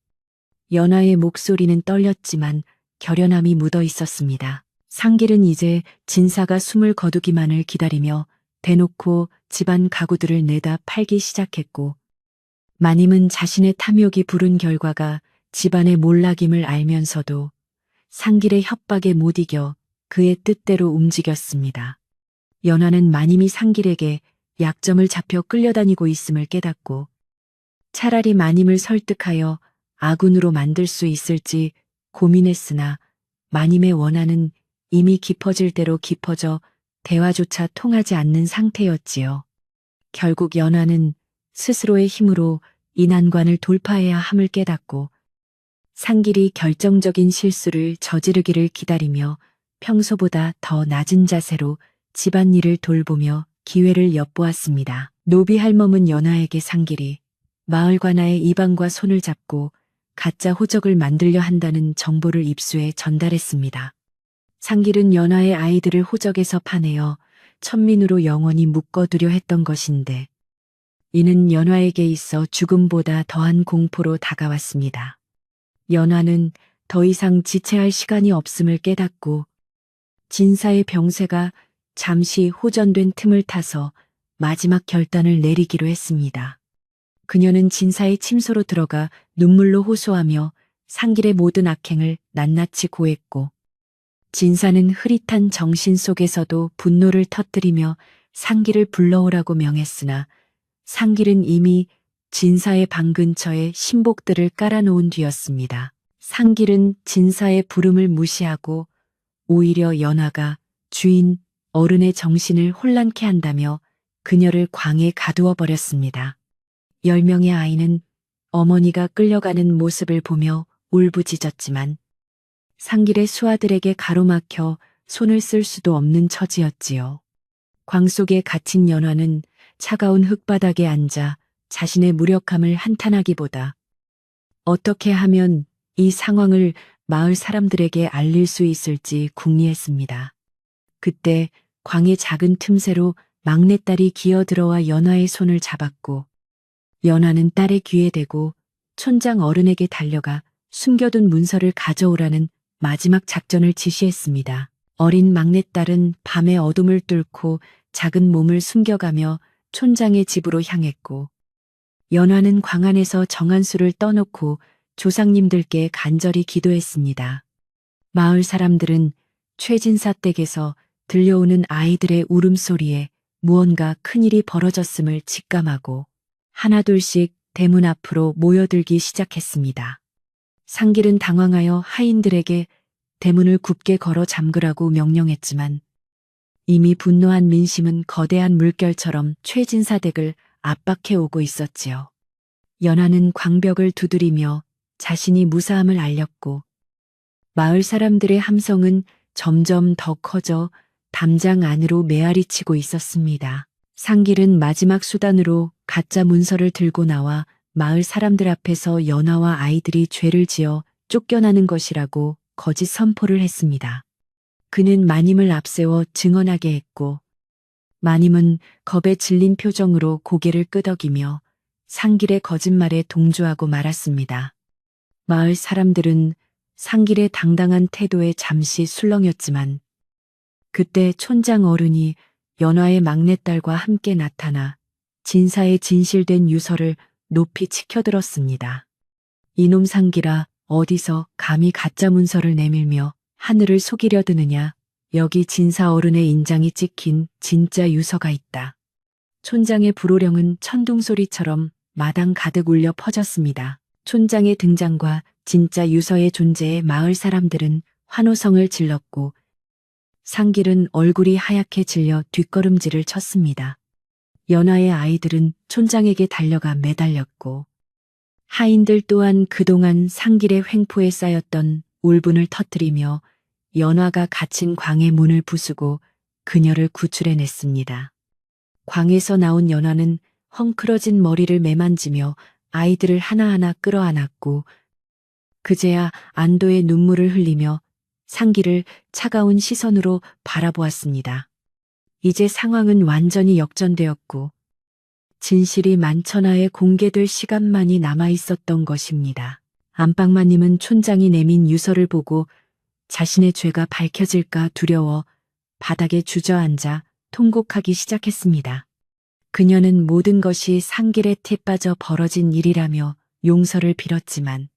연하의 목소리는 떨렸지만 결연함이 묻어 있었습니다. 상길은 이제 진사가 숨을 거두기만을 기다리며 대놓고 집안 가구들을 내다 팔기 시작했고 마님은 자신의 탐욕이 부른 결과가 집안의 몰락임을 알면서도 상길의 협박에 못 이겨 그의 뜻대로 움직였습니다. 연하는 마님이 상길에게 약점을 잡혀 끌려다니고 있음을 깨닫고 차라리 마님을 설득하여 아군으로 만들 수 있을지 고민했으나 마님의 원한은 이미 깊어질 대로 깊어져 대화조차 통하지 않는 상태였지요. 결국 연하는 스스로의 힘으로 이 난관을 돌파해야 함을 깨닫고 상길이 결정적인 실수를 저지르기를 기다리며 평소보다 더 낮은 자세로 집안일을 돌보며 기회를 엿보았습니다. 노비 할멈은 연하에게 상길이 마을 관아의 이방과 손을 잡고 가짜 호적을 만들려 한다는 정보를 입수해 전달했습니다. 상길은 연하의 아이들을 호적에서 파내어 천민으로 영원히 묶어두려 했던 것인데 이는 연화에게 있어 죽음보다 더한 공포로 다가왔습니다. 연화는 더 이상 지체할 시간이 없음을 깨닫고 진사의 병세가 잠시 호전된 틈을 타서 마지막 결단을 내리기로 했습니다. 그녀는 진사의 침소로 들어가 눈물로 호소하며 상길의 모든 악행을 낱낱이 고했고 진사는 흐릿한 정신 속에서도 분노를 터뜨리며 상길을 불러오라고 명했으나 상길은 이미 진사의 방 근처에 신복들을 깔아놓은 뒤였습니다. 상길은 진사의 부름을 무시하고 오히려 연화가 주인 어른의 정신을 혼란케 한다며 그녀를 광에 가두어 버렸습니다. 10명의 아이는 어머니가 끌려가는 모습을 보며 울부짖었지만 상길의 수하들에게 가로막혀 손을 쓸 수도 없는 처지였지요. 광 속에 갇힌 연화는 차가운 흙바닥에 앉아 자신의 무력함을 한탄하기보다 어떻게 하면 이 상황을 마을 사람들에게 알릴 수 있을지 궁리했습니다. 그때 광의 작은 틈새로 막내딸이 기어들어와 연화의 손을 잡았고 연화는 딸의 귀에 대고 촌장 어른에게 달려가 숨겨둔 문서를 가져오라는 마지막 작전을 지시했습니다. 어린 막내딸은 밤의 어둠을 뚫고 작은 몸을 숨겨가며 촌장의 집으로 향했고 연화는 광 안에서 정한수를 떠놓고 조상님들께 간절히 기도했습니다. 마을 사람들은 최진사 댁에서 들려오는 아이들의 울음소리에 무언가 큰일이 벌어졌음을 직감하고 하나둘씩 대문 앞으로 모여들기 시작했습니다. 상길은 당황하여 하인들에게 대문을 굳게 걸어 잠그라고 명령했지만 이미 분노한 민심은 거대한 물결처럼 최진사 댁을 압박해 오고 있었지요. 연화는 광벽을 두드리며 자신이 무사함을 알렸고 마을 사람들의 함성은 점점 더 커져 담장 안으로 메아리치고 있었습니다. 상길은 마지막 수단으로 가짜 문서를 들고 나와 마을 사람들 앞에서 연화와 아이들이 죄를 지어 쫓겨나는 것이라고 거짓 선포를 했습니다. 그는 마님을 앞세워 증언하게 했고 마님은 겁에 질린 표정으로 고개를 끄덕이며 상길의 거짓말에 동조하고 말았습니다. 마을 사람들은 상길의 당당한 태도에 잠시 술렁였지만 그때 촌장 어른이 연화의 막내딸과 함께 나타나 진사의 진실된 유서를 높이 치켜들었습니다. 이놈 상길아, 어디서 감히 가짜 문서를 내밀며 하늘을 속이려 드느냐. 여기 진사 어른의 인장이 찍힌 진짜 유서가 있다. 촌장의 불호령은 천둥소리처럼 마당 가득 울려 퍼졌습니다. 촌장의 등장과 진짜 유서의 존재에 마을 사람들은 환호성을 질렀고 상길은 얼굴이 하얗게 질려 뒷걸음질을 쳤습니다. 연화의 아이들은 촌장에게 달려가 매달렸고 하인들 또한 그동안 상길의 횡포에 쌓였던 울분을 터뜨리며 연화가 갇힌 광의 문을 부수고 그녀를 구출해냈습니다. 광에서 나온 연화는 헝클어진 머리를 매만지며 아이들을 하나하나 끌어안았고 그제야 안도의 눈물을 흘리며 상길을 차가운 시선으로 바라보았습니다. 이제 상황은 완전히 역전되었고 진실이 만천하에 공개될 시간만이 남아 있었던 것입니다. 안방마님은 촌장이 내민 유서를 보고 자신의 죄가 밝혀질까 두려워 바닥에 주저앉아 통곡하기 시작했습니다. 그녀는 모든 것이 상길의 태 빠져 벌어진 일이라며 용서를 빌었지만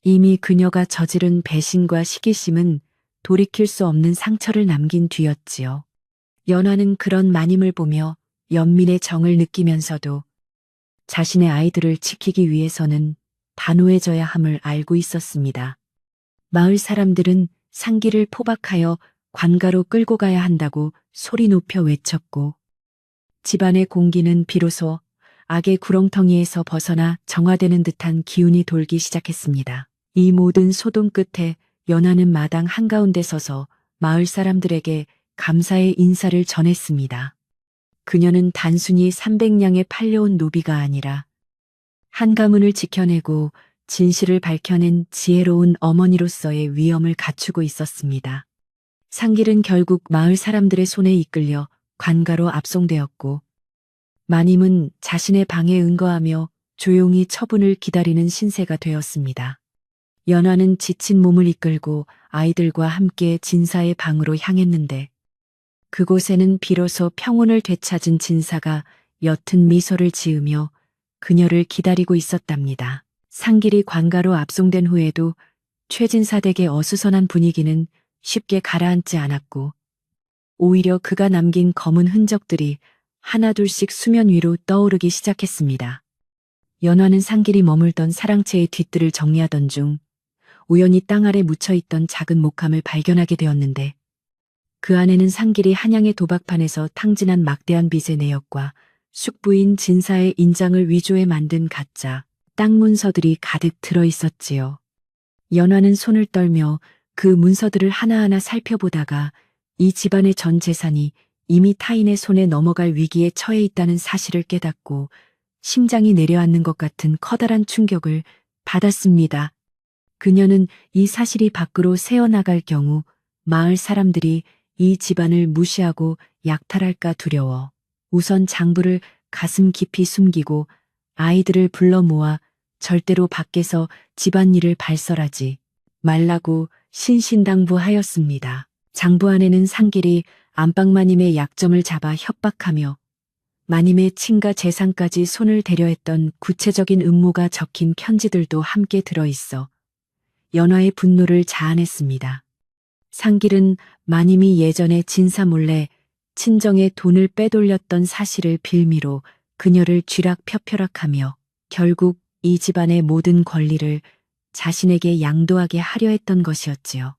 이미 그녀가 저지른 배신과 시기심은 돌이킬 수 없는 상처를 남긴 뒤였지요. 연화는 그런 마님을 보며 연민의 정을 느끼면서도 자신의 아이들을 지키기 위해서는 단호해져야 함을 알고 있었습니다. 마을 사람들은 상길을 포박하여 관가로 끌고 가야 한다고 소리 높여 외쳤고 집안의 공기는 비로소 악의 구렁텅이에서 벗어나 정화되는 듯한 기운이 돌기 시작했습니다. 이 모든 소동 끝에 연화는 마당 한가운데 서서 마을 사람들에게 감사의 인사를 전했습니다. 그녀는 단순히 300냥에 팔려온 노비가 아니라 한 가문을 지켜내고 진실을 밝혀낸 지혜로운 어머니로서의 위엄을 갖추고 있었습니다. 상길은 결국 마을 사람들의 손에 이끌려 관가로 압송되었고 마님은 자신의 방에 응거하며 조용히 처분을 기다리는 신세가 되었습니다. 연화는 지친 몸을 이끌고 아이들과 함께 진사의 방으로 향했는데 그곳에는 비로소 평온을 되찾은 진사가 옅은 미소를 지으며 그녀를 기다리고 있었답니다. 상길이 관가로 압송된 후에도 최진사 댁의 어수선한 분위기는 쉽게 가라앉지 않았고 오히려 그가 남긴 검은 흔적들이 하나둘씩 수면 위로 떠오르기 시작했습니다. 연화는 상길이 머물던 사랑채의 뒷뜰을 정리하던 중 우연히 땅 아래 묻혀있던 작은 목함을 발견하게 되었는데 그 안에는 상길이 한양의 도박판에서 탕진한 막대한 빚의 내역과 숙부인 진사의 인장을 위조해 만든 가짜 땅 문서들이 가득 들어있었지요. 연화는 손을 떨며 그 문서들을 하나하나 살펴보다가 이 집안의 전 재산이 이미 타인의 손에 넘어갈 위기에 처해 있다는 사실을 깨닫고 심장이 내려앉는 것 같은 커다란 충격을 받았습니다. 그녀는 이 사실이 밖으로 새어나갈 경우 마을 사람들이 이 집안을 무시하고 약탈할까 두려워 우선 장부를 가슴 깊이 숨기고 아이들을 불러 모아 절대로 밖에서 집안일을 발설하지 말라고 신신당부하였습니다. 장부 안에는 상길이 안방마님의 약점을 잡아 협박하며 마님의 친가 재산까지 손을 대려 했던 구체적인 음모가 적힌 편지들도 함께 들어있어 연화의 분노를 자아냈습니다. 상길은 마님이 예전에 진사 몰래 친정에 돈을 빼돌렸던 사실을 빌미로 그녀를 쥐락펴펴락하며 결국 이 집안의 모든 권리를 자신에게 양도하게 하려 했던 것이었지요.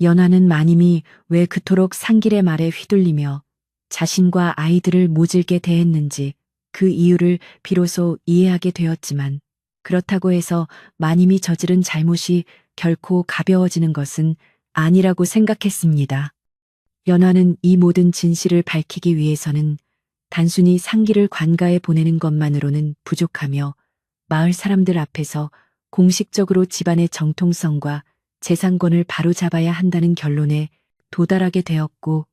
연화는 마님이 왜 그토록 상길의 말에 휘둘리며 자신과 아이들을 모질게 대했는지 그 이유를 비로소 이해하게 되었지만 그렇다고 해서 마님이 저지른 잘못이 결코 가벼워지는 것은 아니라고 생각했습니다. 연화는 이 모든 진실을 밝히기 위해서는 단순히 상길을 관가에 보내는 것만으로는 부족하며 마을 사람들 앞에서 공식적으로 집안의 정통성과 재산권을 바로잡아야 한다는 결론에 도달하게 되었고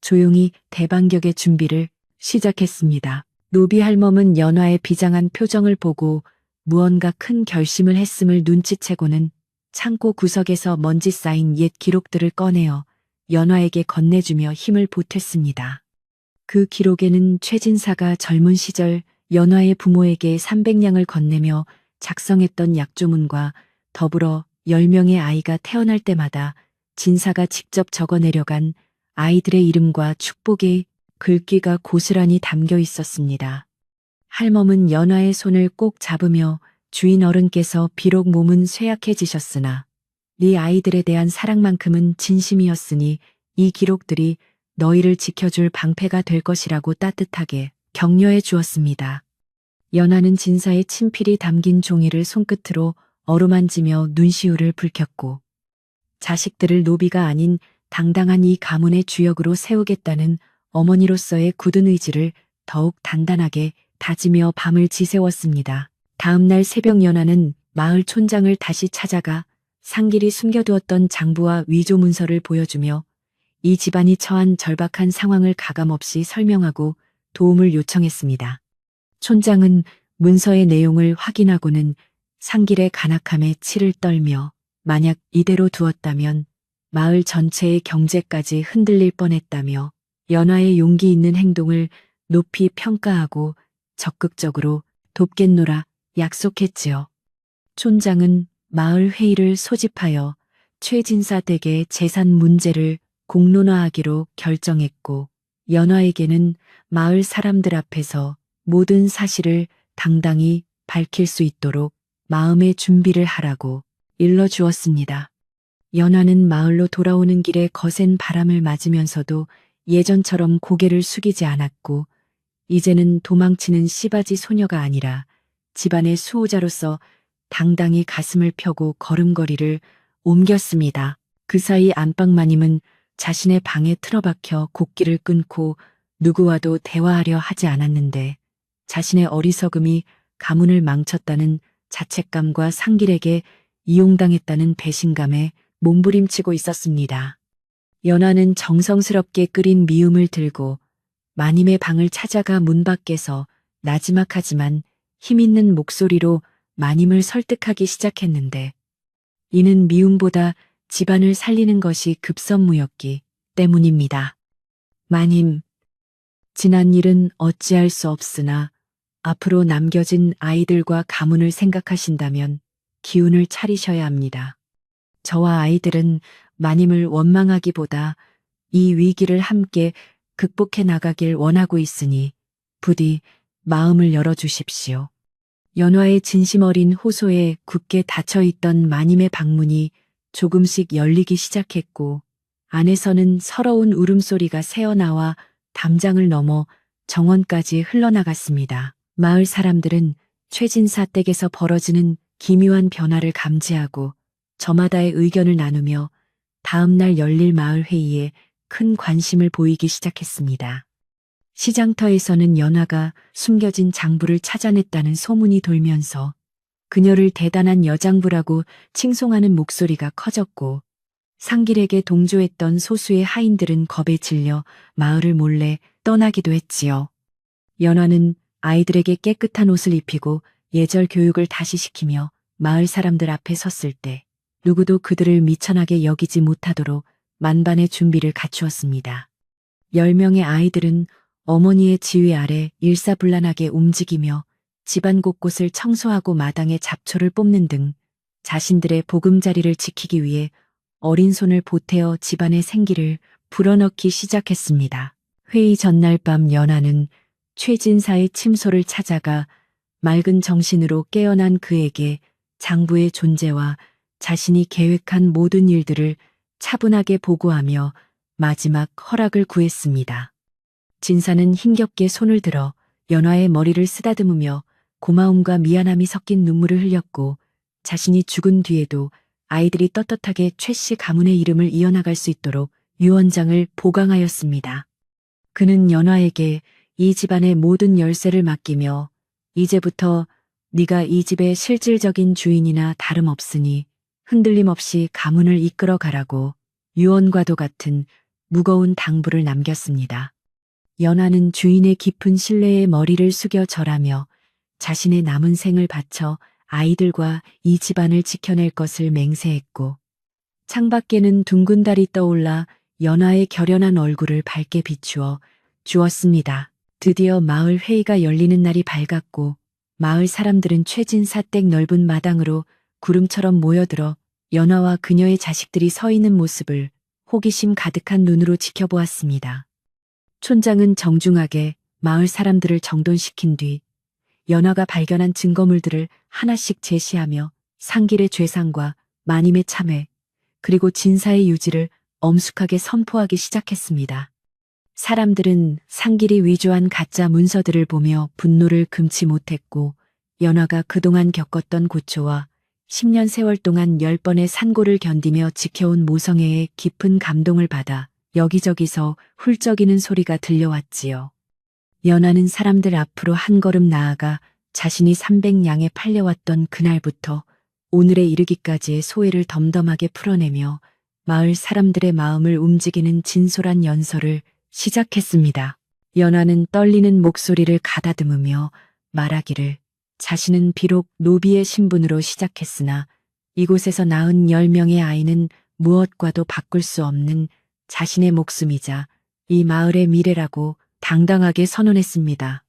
조용히 대반격의 준비를 시작했습니다. 노비 할멈은 연화의 비장한 표정을 보고 무언가 큰 결심을 했음을 눈치채고는 창고 구석에서 먼지 쌓인 옛 기록들을 꺼내어 연화에게 건네주며 힘을 보탰습니다. 그 기록에는 최진사가 젊은 시절 연화의 부모에게 300냥을 건네며 작성했던 약조문과 더불어 10명의 아이가 태어날 때마다 진사가 직접 적어내려간 아이들의 이름과 축복의 글귀가 고스란히 담겨 있었습니다. 할멈은 연화의 손을 꼭 잡으며 주인 어른께서 비록 몸은 쇠약해지셨으나 네 아이들에 대한 사랑만큼은 진심이었으니 이 기록들이 너희를 지켜줄 방패가 될 것이라고 따뜻하게 격려해 주었습니다. 연화는 진사의 친필이 담긴 종이를 손끝으로 어루만지며 눈시울을 붉혔고 자식들을 노비가 아닌 당당한 이 가문의 주역으로 세우겠다는 어머니로서의 굳은 의지를 더욱 단단하게 다지며 밤을 지새웠습니다. 다음 날 새벽 연화는 마을 촌장을 다시 찾아가 상길이 숨겨두었던 장부와 위조 문서를 보여주며 이 집안이 처한 절박한 상황을 가감없이 설명하고 도움을 요청했습니다. 촌장은 문서의 내용을 확인하고는 상길의 간악함에 치를 떨며 만약 이대로 두었다면 마을 전체의 경제까지 흔들릴 뻔했다며 연화의 용기 있는 행동을 높이 평가하고 적극적으로 돕겠노라 약속했지요. 촌장은 마을 회의를 소집하여 최진사 댁의 재산 문제를 공론화하기로 결정했고 연화에게는 마을 사람들 앞에서 모든 사실을 당당히 밝힐 수 있도록 마음의 준비를 하라고 일러주었습니다. 연화는 마을로 돌아오는 길에 거센 바람을 맞으면서도 예전처럼 고개를 숙이지 않았고 이제는 도망치는 씨바지 소녀가 아니라 집안의 수호자로서 당당히 가슴을 펴고 걸음걸이를 옮겼습니다. 그 사이 안방마님은 자신의 방에 틀어박혀 곡기를 끊고 누구와도 대화하려 하지 않았는데 자신의 어리석음이 가문을 망쳤다는 자책감과 상길에게 이용당했다는 배신감에 몸부림치고 있었습니다. 연화는 정성스럽게 끓인 미음을 들고 마님의 방을 찾아가 문 밖에서 나지막하지만 힘있는 목소리로 마님을 설득하기 시작했는데 이는 미움보다 집안을 살리는 것이 급선무였기 때문입니다. 마님, 지난 일은 어찌할 수 없으나 앞으로 남겨진 아이들과 가문을 생각하신다면 기운을 차리셔야 합니다. 저와 아이들은 마님을 원망하기보다 이 위기를 함께 극복해 나가길 원하고 있으니 부디 마음을 열어주십시오. 연화의 진심 어린 호소에 굳게 닫혀있던 마님의 방문이 조금씩 열리기 시작했고 안에서는 서러운 울음소리가 새어나와 담장을 넘어 정원까지 흘러나갔습니다. 마을 사람들은 최진사 댁에서 벌어지는 기묘한 변화를 감지하고 저마다의 의견을 나누며 다음날 열릴 마을 회의에 큰 관심을 보이기 시작했습니다. 시장터에서는 연화가 숨겨진 장부를 찾아냈다는 소문이 돌면서 그녀를 대단한 여장부라고 칭송하는 목소리가 커졌고 상길에게 동조했던 소수의 하인들은 겁에 질려 마을을 몰래 떠나기도 했지요. 연화는 아이들에게 깨끗한 옷을 입히고 예절 교육을 다시 시키며 마을 사람들 앞에 섰을 때 누구도 그들을 미천하게 여기지 못하도록 만반의 준비를 갖추었습니다. 10명의 아이들은 어머니의 지휘 아래 일사불란하게 움직이며 집안 곳곳을 청소하고 마당에 잡초를 뽑는 등 자신들의 보금자리를 지키기 위해 어린 손을 보태어 집안의 생기를 불어넣기 시작했습니다. 회의 전날 밤 연화는 최진사의 침소를 찾아가 맑은 정신으로 깨어난 그에게 장부의 존재와 자신이 계획한 모든 일들을 차분하게 보고하며 마지막 허락을 구했습니다. 진사는 힘겹게 손을 들어 연화의 머리를 쓰다듬으며 고마움과 미안함이 섞인 눈물을 흘렸고 자신이 죽은 뒤에도 아이들이 떳떳하게 최씨 가문의 이름을 이어나갈 수 있도록 유언장을 보강하였습니다. 그는 연화에게 이 집안의 모든 열쇠를 맡기며 이제부터 네가 이 집의 실질적인 주인이나 다름없으니 흔들림 없이 가문을 이끌어 가라고 유언과도 같은 무거운 당부를 남겼습니다. 연화는 주인의 깊은 신뢰에 머리를 숙여 절하며 자신의 남은 생을 바쳐 아이들과 이 집안을 지켜낼 것을 맹세했고 창밖에는 둥근 달이 떠올라 연화의 결연한 얼굴을 밝게 비추어 주었습니다. 드디어 마을 회의가 열리는 날이 밝았고 마을 사람들은 최진사 댁 넓은 마당으로 구름처럼 모여들어 연화와 그녀의 자식들이 서 있는 모습을 호기심 가득한 눈으로 지켜보았습니다. 촌장은 정중하게 마을 사람들을 정돈시킨 뒤 연화가 발견한 증거물들을 하나씩 제시하며 상길의 죄상과 마님의 참회, 그리고 진사의 유지를 엄숙하게 선포하기 시작했습니다. 사람들은 상길이 위조한 가짜 문서들을 보며 분노를 금치 못했고 연화가 그동안 겪었던 고초와 10년 세월 동안 10번의 산고를 견디며 지켜온 모성애에 깊은 감동을 받아 여기저기서 훌쩍이는 소리가 들려왔지요. 연화는 사람들 앞으로 한 걸음 나아가 자신이 300냥에 팔려왔던 그날부터 오늘에 이르기까지의 소회를 덤덤하게 풀어내며 마을 사람들의 마음을 움직이는 진솔한 연설을 시작했습니다. 연화는 떨리는 목소리를 가다듬으며 말하기를 자신은 비록 노비의 신분으로 시작했으나 이곳에서 낳은 10명의 아이는 무엇과도 바꿀 수 없는 자신의 목숨이자 이 마을의 미래라고 당당하게 선언했습니다.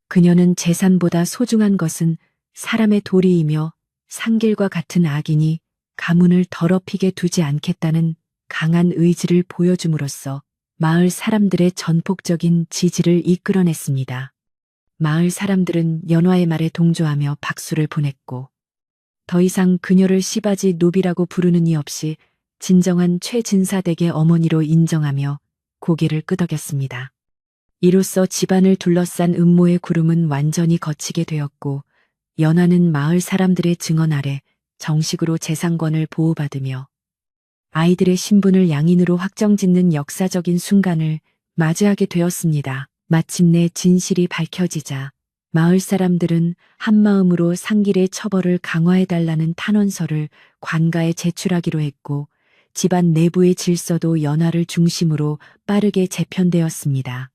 그녀는 재산보다 소중한 것은 사람의 도리이며 상길과 같은 악인이 가문을 더럽히게 두지 않겠다는 강한 의지를 보여줌으로써 마을 사람들의 전폭적인 지지를 이끌어냈습니다. 마을 사람들은 연화의 말에 동조하며 박수를 보냈고 더 이상 그녀를 시바지 노비라고 부르는 이 없이 진정한 최진사 댁의 어머니로 인정하며 고개를 끄덕였습니다. 이로써 집안을 둘러싼 음모의 구름은 완전히 걷히게 되었고 연화는 마을 사람들의 증언 아래 정식으로 재상권을 보호받으며 아이들의 신분을 양인으로 확정짓는 역사적인 순간을 맞이하게 되었습니다. 마침내 진실이 밝혀지자 마을 사람들은 한마음으로 상길의 처벌을 강화해달라는 탄원서를 관가에 제출하기로 했고 집안 내부의 질서도 연화를 중심으로 빠르게 재편되었습니다.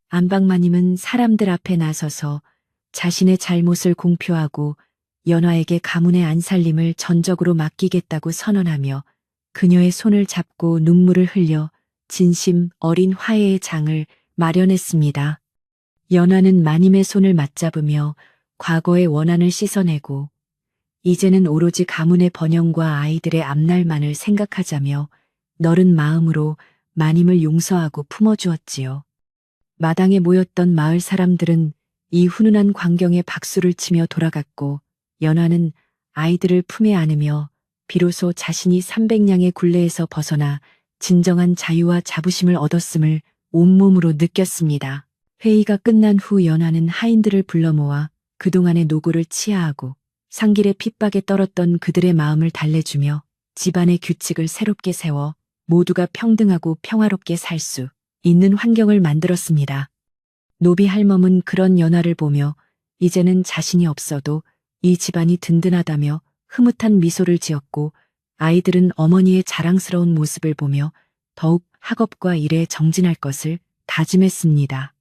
안방마님은 사람들 앞에 나서서 자신의 잘못을 공표하고 연화에게 가문의 안살림을 전적으로 맡기겠다고 선언하며 그녀의 손을 잡고 눈물을 흘려 진심 어린 화해의 장을 마련했습니다. 연화는 마님의 손을 맞잡으며 과거의 원한을 씻어내고 이제는 오로지 가문의 번영과 아이들의 앞날만을 생각하자며 너른 마음으로 마님을 용서하고 품어주었지요. 마당에 모였던 마을 사람들은 이 훈훈한 광경에 박수를 치며 돌아갔고 연화는 아이들을 품에 안으며 비로소 자신이 300냥의 굴레에서 벗어나 진정한 자유와 자부심을 얻었음을 온몸으로 느꼈습니다. 회의가 끝난 후 연화는 하인들을 불러 모아 그동안의 노고를 치하하고 상길의 핍박에 떨었던 그들의 마음을 달래주며 집안의 규칙을 새롭게 세워 모두가 평등하고 평화롭게 살 수 있는 환경을 만들었습니다. 노비 할멈은 그런 연화를 보며 이제는 자신이 없어도 이 집안이 든든하다며 흐뭇한 미소를 지었고 아이들은 어머니의 자랑스러운 모습을 보며 더욱 학업과 일에 정진할 것을 다짐했습니다.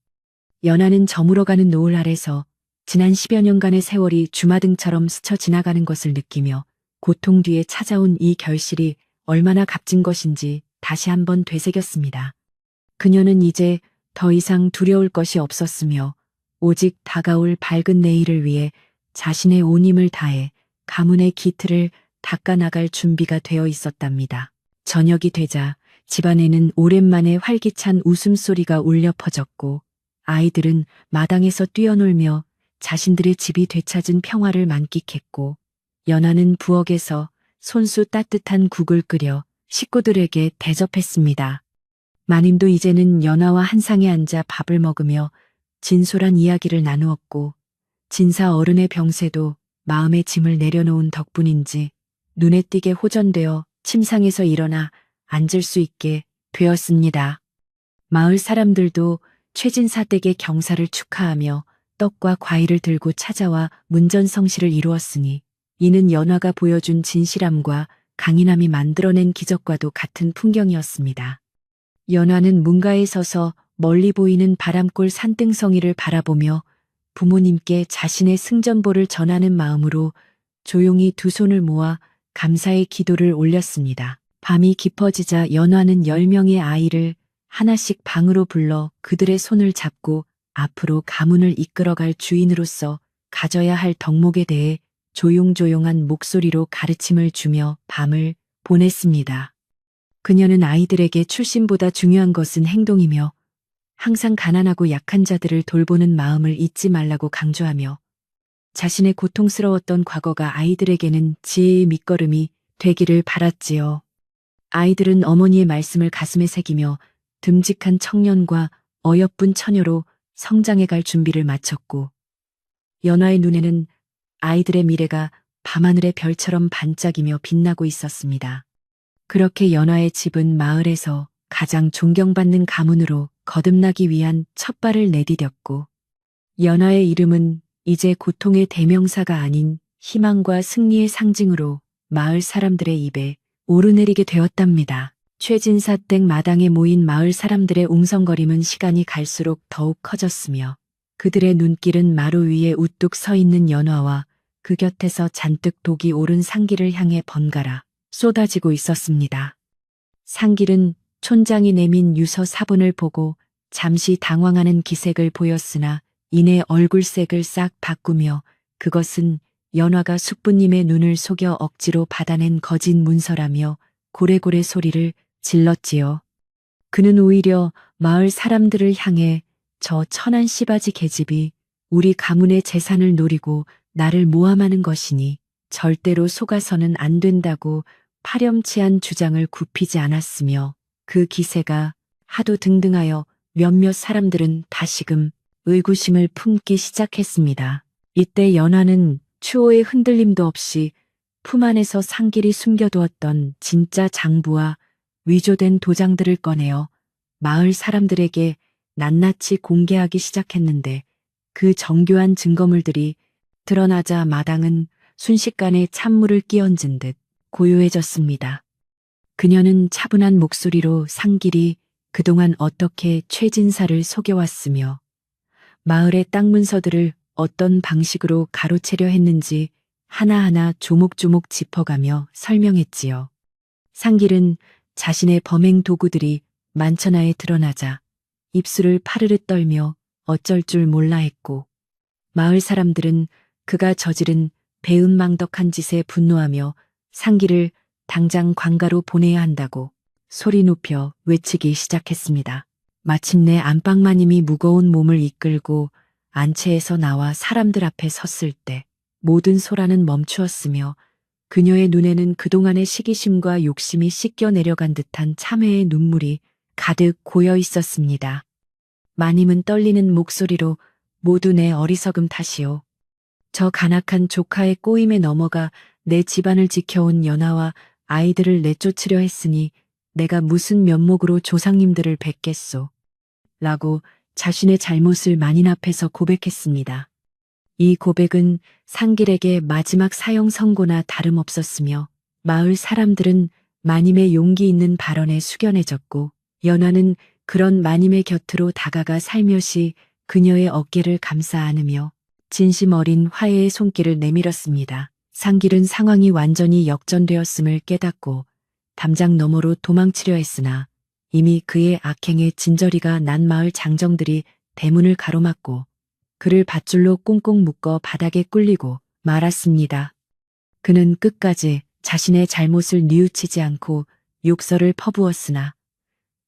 연화는 저물어가는 노을 아래서 지난 10여 년간의 세월이 주마등처럼 스쳐 지나가는 것을 느끼며 고통 뒤에 찾아온 이 결실이 얼마나 값진 것인지 다시 한번 되새겼습니다. 그녀는 이제 더 이상 두려울 것이 없었으며 오직 다가올 밝은 내일을 위해 자신의 온 힘을 다해 가문의 기틀을 닦아나갈 준비가 되어 있었답니다. 저녁이 되자 집안에는 오랜만에 활기찬 웃음소리가 울려 퍼졌고 아이들은 마당에서 뛰어놀며 자신들의 집이 되찾은 평화를 만끽했고 연화는 부엌에서 손수 따뜻한 국을 끓여 식구들에게 대접했습니다. 마님도 이제는 연화와 한 상에 앉아 밥을 먹으며 진솔한 이야기를 나누었고 진사 어른의 병세도 마음의 짐을 내려놓은 덕분인지 눈에 띄게 호전되어 침상에서 일어나 앉을 수 있게 되었습니다. 마을 사람들도 최진사 댁의 경사를 축하하며 떡과 과일을 들고 찾아와 문전성시를 이루었으니 이는 연화가 보여준 진실함과 강인함이 만들어낸 기적과도 같은 풍경이었습니다. 연화는 문가에 서서 멀리 보이는 바람골 산등성이를 바라보며 부모님께 자신의 승전보를 전하는 마음으로 조용히 두 손을 모아 감사의 기도를 올렸습니다. 밤이 깊어지자 연화는 10명의 아이를 하나씩 방으로 불러 그들의 손을 잡고 앞으로 가문을 이끌어갈 주인으로서 가져야 할 덕목에 대해 조용조용한 목소리로 가르침을 주며 밤을 보냈습니다. 그녀는 아이들에게 출신보다 중요한 것은 행동이며 항상 가난하고 약한 자들을 돌보는 마음을 잊지 말라고 강조하며 자신의 고통스러웠던 과거가 아이들에게는 지혜의 밑거름이 되기를 바랐지요. 아이들은 어머니의 말씀을 가슴에 새기며 듬직한 청년과 어여쁜 처녀로 성장해갈 준비를 마쳤고 연화의 눈에는 아이들의 미래가 밤하늘의 별처럼 반짝이며 빛나고 있었습니다. 그렇게 연화의 집은 마을에서 가장 존경받는 가문으로 거듭나기 위한 첫발을 내디뎠고 연화의 이름은 이제 고통의 대명사가 아닌 희망과 승리의 상징으로 마을 사람들의 입에 오르내리게 되었답니다. 최진사 댁 마당에 모인 마을 사람들의 웅성거림은 시간이 갈수록 더욱 커졌으며 그들의 눈길은 마루 위에 우뚝 서 있는 연화와 그 곁에서 잔뜩 독이 오른 상길을 향해 번갈아 쏟아지고 있었습니다. 상길은 촌장이 내민 유서 사본을 보고 잠시 당황하는 기색을 보였으나 이내 얼굴색을 싹 바꾸며 그것은 연화가 숙부님의 눈을 속여 억지로 받아낸 거짓 문서라며 고래고래 소리를 질렀지요. 그는 오히려 마을 사람들을 향해 저 천한 씨바지 계집이 우리 가문의 재산을 노리고 나를 모함하는 것이니 절대로 속아서는 안 된다고 파렴치한 주장을 굽히지 않았으며 그 기세가 하도 등등하여 몇몇 사람들은 다시금 의구심을 품기 시작했습니다. 이때 연화는 추호의 흔들림도 없이 품 안에서 상길이 숨겨두었던 진짜 장부와 위조된 도장들을 꺼내어 마을 사람들에게 낱낱이 공개하기 시작했는데 그 정교한 증거물들이 드러나자 마당은 순식간에 찬물을 끼얹은 듯 고요해졌습니다. 그녀는 차분한 목소리로 상길이 그동안 어떻게 최진사를 속여왔으며 마을의 땅 문서들을 어떤 방식으로 가로채려 했는지 하나하나 조목조목 짚어가며 설명했지요. 상길은 자신의 범행 도구들이 만천하에 드러나자 입술을 파르르 떨며 어쩔 줄 몰라 했고, 마을 사람들은 그가 저지른 배은망덕한 짓에 분노하며 상길을 당장 관가로 보내야 한다고 소리 높여 외치기 시작했습니다. 마침내 안방마님이 무거운 몸을 이끌고 안채에서 나와 사람들 앞에 섰을 때 모든 소란은 멈추었으며 그녀의 눈에는 그동안의 시기심과 욕심이 씻겨 내려간 듯한 참회의 눈물이 가득 고여 있었습니다. 마님은 떨리는 목소리로 모두 내 어리석음 탓이오. 저 간악한 조카의 꼬임에 넘어가 내 집안을 지켜온 연하와 아이들을 내쫓으려 했으니 내가 무슨 면목으로 조상님들을 뵙겠소. 라고 자신의 잘못을 만인 앞에서 고백했습니다. 이 고백은 상길에게 마지막 사형 선고나 다름없었으며 마을 사람들은 마님의 용기 있는 발언에 숙연해졌고 연하는 그런 마님의 곁으로 다가가 살며시 그녀의 어깨를 감싸 안으며 진심 어린 화해의 손길을 내밀었습니다. 상길은 상황이 완전히 역전되었음을 깨닫고 담장 너머로 도망치려 했으나 이미 그의 악행의 진저리가 난 마을 장정들이 대문을 가로막고 그를 밧줄로 꽁꽁 묶어 바닥에 꿀리고 말았습니다. 그는 끝까지 자신의 잘못을 뉘우치지 않고 욕설을 퍼부었으나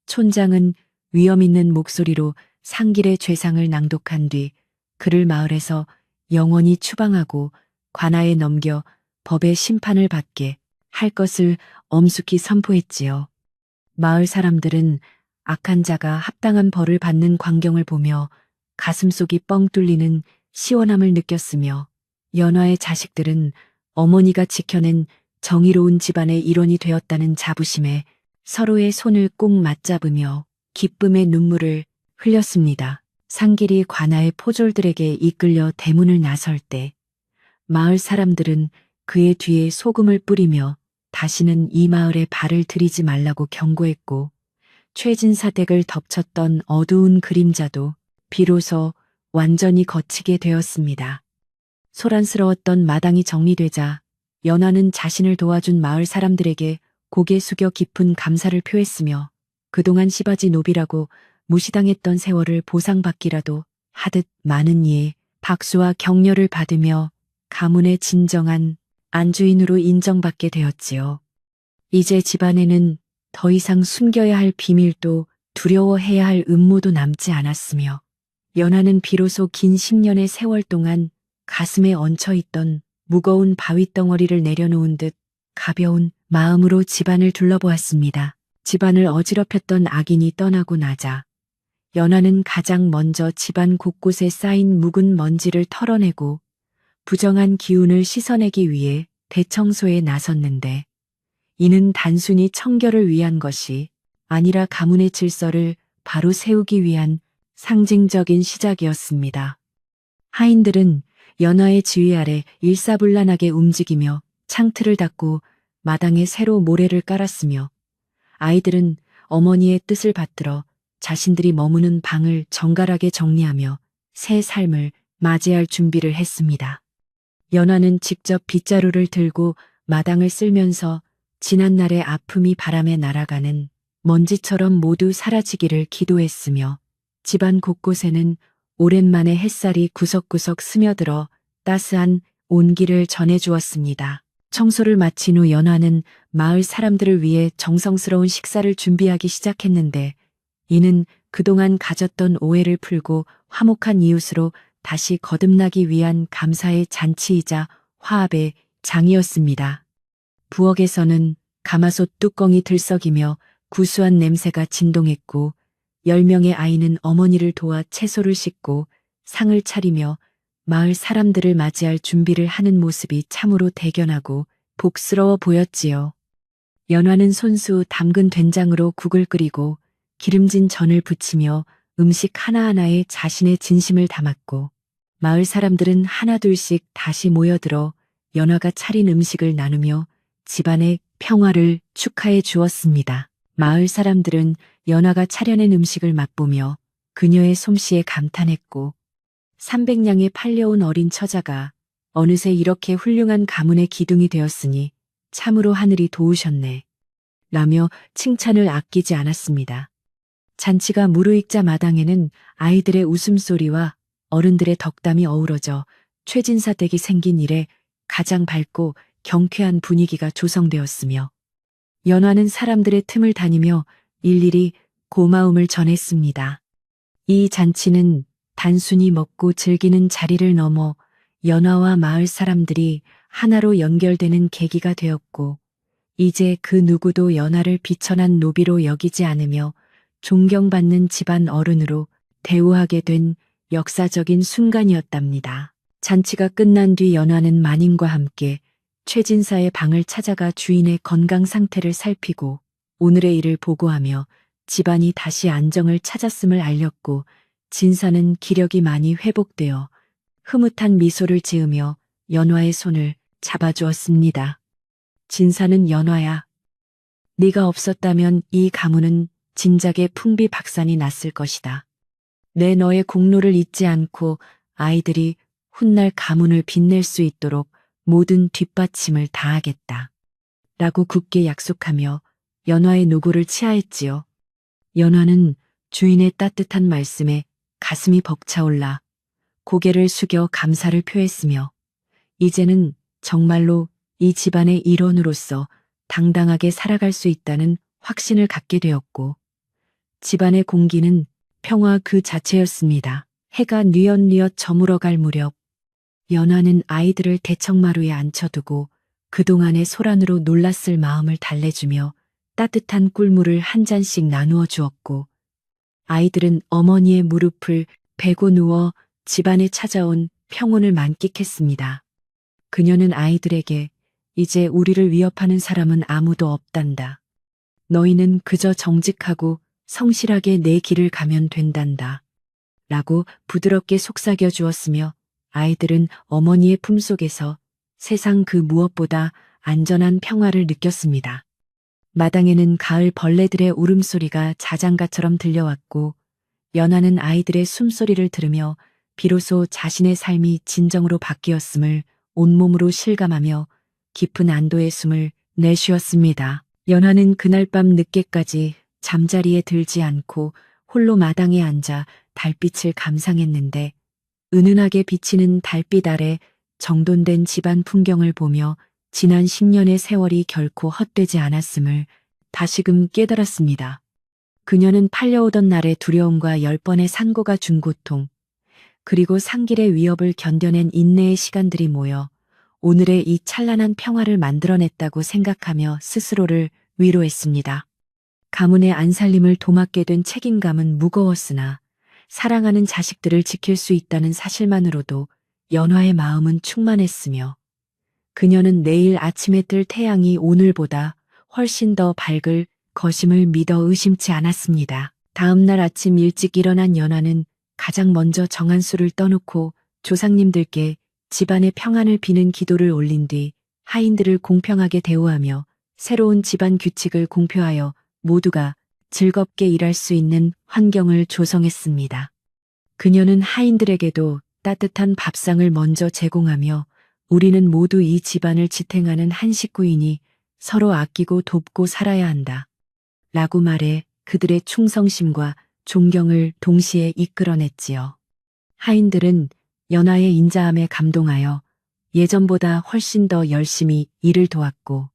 촌장은 위험 있는 목소리로 상길의 죄상을 낭독한 뒤 그를 마을에서 영원히 추방하고 관아에 넘겨 법의 심판을 받게 할 것을 엄숙히 선포했지요. 마을 사람들은 악한 자가 합당한 벌을 받는 광경을 보며 가슴속이 뻥 뚫리는 시원함을 느꼈으며 연화의 자식들은 어머니가 지켜낸 정의로운 집안의 일원이 되었다는 자부심에 서로의 손을 꼭 맞잡으며 기쁨의 눈물을 흘렸습니다. 상길이 관아의 포졸들에게 이끌려 대문을 나설 때 마을 사람들은 그의 뒤에 소금을 뿌리며 다시는 이 마을에 발을 들이지 말라고 경고했고 최진사 댁을 덮쳤던 어두운 그림자도 비로소 완전히 거치게 되었습니다. 소란스러웠던 마당이 정리되자 연화는 자신을 도와준 마을 사람들에게 고개 숙여 깊은 감사를 표했으며 그동안 시바지 노비라고 무시당했던 세월을 보상받기라도 하듯 많은 이의 박수와 격려를 받으며 가문의 진정한 안주인으로 인정받게 되었지요. 이제 집안에는 더 이상 숨겨야 할 비밀도 두려워해야 할 음모도 남지 않았으며 연하는 비로소 긴 10년의 세월 동안 가슴에 얹혀있던 무거운 바위덩어리를 내려놓은 듯 가벼운 마음으로 집안을 둘러보았습니다. 집안을 어지럽혔던 악인이 떠나고 나자 연하는 가장 먼저 집안 곳곳에 쌓인 묵은 먼지를 털어내고 부정한 기운을 씻어내기 위해 대청소에 나섰는데 이는 단순히 청결을 위한 것이 아니라 가문의 질서를 바로 세우기 위한 상징적인 시작이었습니다. 하인들은 연하의 지휘 아래 일사불란하게 움직이며 창틀을 닫고 마당에 새로 모래를 깔았으며 아이들은 어머니의 뜻을 받들어 자신들이 머무는 방을 정갈하게 정리하며 새 삶을 맞이할 준비를 했습니다. 연하는 직접 빗자루를 들고 마당을 쓸면서 지난날의 아픔이 바람에 날아가는 먼지처럼 모두 사라지기를 기도했으며 집안 곳곳에는 오랜만에 햇살이 구석구석 스며들어 따스한 온기를 전해주었습니다. 청소를 마친 후 연하는 마을 사람들을 위해 정성스러운 식사를 준비하기 시작했는데 이는 그동안 가졌던 오해를 풀고 화목한 이웃으로 다시 거듭나기 위한 감사의 잔치이자 화합의 장이었습니다. 부엌에서는 가마솥 뚜껑이 들썩이며 구수한 냄새가 진동했고 10명의 아이는 어머니를 도와 채소를 씻고 상을 차리며 마을 사람들을 맞이할 준비를 하는 모습이 참으로 대견하고 복스러워 보였지요. 연화는 손수 담근 된장으로 국을 끓이고 기름진 전을 부치며 음식 하나하나에 자신의 진심을 담았고 마을 사람들은 하나둘씩 다시 모여들어 연화가 차린 음식을 나누며 집안의 평화를 축하해 주었습니다. 마을 사람들은 연화가 차려낸 음식을 맛보며 그녀의 솜씨에 감탄했고 300냥에 팔려온 어린 처자가 어느새 이렇게 훌륭한 가문의 기둥이 되었으니 참으로 하늘이 도우셨네. 라며 칭찬을 아끼지 않았습니다. 잔치가 무르익자 마당에는 아이들의 웃음소리와 어른들의 덕담이 어우러져 최진사 댁이 생긴 이래 가장 밝고 경쾌한 분위기가 조성되었으며 연화는 사람들의 틈을 다니며 일일이 고마움을 전했습니다. 이 잔치는 단순히 먹고 즐기는 자리를 넘어 연화와 마을 사람들이 하나로 연결되는 계기가 되었고 이제 그 누구도 연화를 비천한 노비로 여기지 않으며 존경받는 집안 어른으로 대우하게 된 역사적인 순간이었답니다. 잔치가 끝난 뒤 연화는 마님과 함께 최진사의 방을 찾아가 주인의 건강 상태를 살피고 오늘의 일을 보고하며 집안이 다시 안정을 찾았음을 알렸고 진사는 기력이 많이 회복되어 흐뭇한 미소를 지으며 연화의 손을 잡아주었습니다. 진사는 연화야, 네가 없었다면 이 가문은 진작에 풍비박산이 났을 것이다. 내 너의 공로를 잊지 않고 아이들이 훗날 가문을 빛낼 수 있도록 모든 뒷받침을 다하겠다. 라고 굳게 약속하며 연화의 노고를 치하했지요. 연화는 주인의 따뜻한 말씀에 가슴이 벅차올라 고개를 숙여 감사를 표했으며 이제는 정말로 이 집안의 일원으로서 당당하게 살아갈 수 있다는 확신을 갖게 되었고 집안의 공기는 평화 그 자체였습니다. 해가 뉘엿뉘엿 저물어갈 무렵 연화는 아이들을 대청마루에 앉혀두고 그동안의 소란으로 놀랐을 마음을 달래주며 따뜻한 꿀물을 한 잔씩 나누어 주었고 아이들은 어머니의 무릎을 베고 누워 집안에 찾아온 평온을 만끽했습니다. 그녀는 아이들에게 이제 우리를 위협하는 사람은 아무도 없단다. 너희는 그저 정직하고 성실하게 내 길을 가면 된단다. 라고 부드럽게 속삭여 주었으며 아이들은 어머니의 품속에서 세상 그 무엇보다 안전한 평화를 느꼈습니다. 마당에는 가을 벌레들의 울음소리가 자장가처럼 들려왔고 연화는 아이들의 숨소리를 들으며 비로소 자신의 삶이 진정으로 바뀌었음을 온몸으로 실감하며 깊은 안도의 숨을 내쉬었습니다. 연화는 그날 밤 늦게까지 잠자리에 들지 않고 홀로 마당에 앉아 달빛을 감상했는데 은은하게 비치는 달빛 아래 정돈된 집안 풍경을 보며 지난 10년의 세월이 결코 헛되지 않았음을 다시금 깨달았습니다. 그녀는 팔려오던 날의 두려움과 10번의 산고가 준 고통, 그리고 상길의 위협을 견뎌낸 인내의 시간들이 모여 오늘의 이 찬란한 평화를 만들어냈다고 생각하며 스스로를 위로했습니다. 가문의 안살림을 도맡게 된 책임감은 무거웠으나 사랑하는 자식들을 지킬 수 있다는 사실만으로도 연화의 마음은 충만했으며 그녀는 내일 아침에 뜰 태양이 오늘보다 훨씬 더 밝을 것임을 믿어 의심치 않았습니다. 다음 날 아침 일찍 일어난 연화는 가장 먼저 정한수를 떠놓고 조상님들께 집안의 평안을 비는 기도를 올린 뒤 하인들을 공평하게 대우하며 새로운 집안 규칙을 공표하여 모두가 즐겁게 일할 수 있는 환경을 조성했습니다. 그녀는 하인들에게도 따뜻한 밥상을 먼저 제공하며 우리는 모두 이 집안을 지탱하는 한 식구이니 서로 아끼고 돕고 살아야 한다. 라고 말해 그들의 충성심과 존경을 동시에 이끌어냈지요. 하인들은 연화의 인자함에 감동하여 예전보다 훨씬 더 열심히 일을 도왔고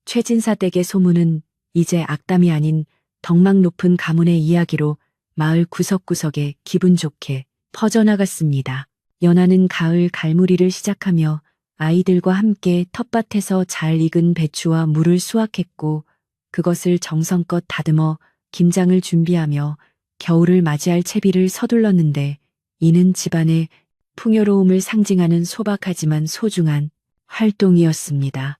최진사 댁의 소문은 이제 악담이 아닌 덕망 높은 가문의 이야기로 마을 구석구석에 기분 좋게 퍼져나갔습니다. 연화는 가을 갈무리를 시작하며 아이들과 함께 텃밭에서 잘 익은 배추와 물을 수확했고 그것을 정성껏 다듬어 김장을 준비하며 겨울을 맞이할 채비를 서둘렀는데 이는 집안의 풍요로움을 상징하는 소박하지만 소중한 활동이었습니다.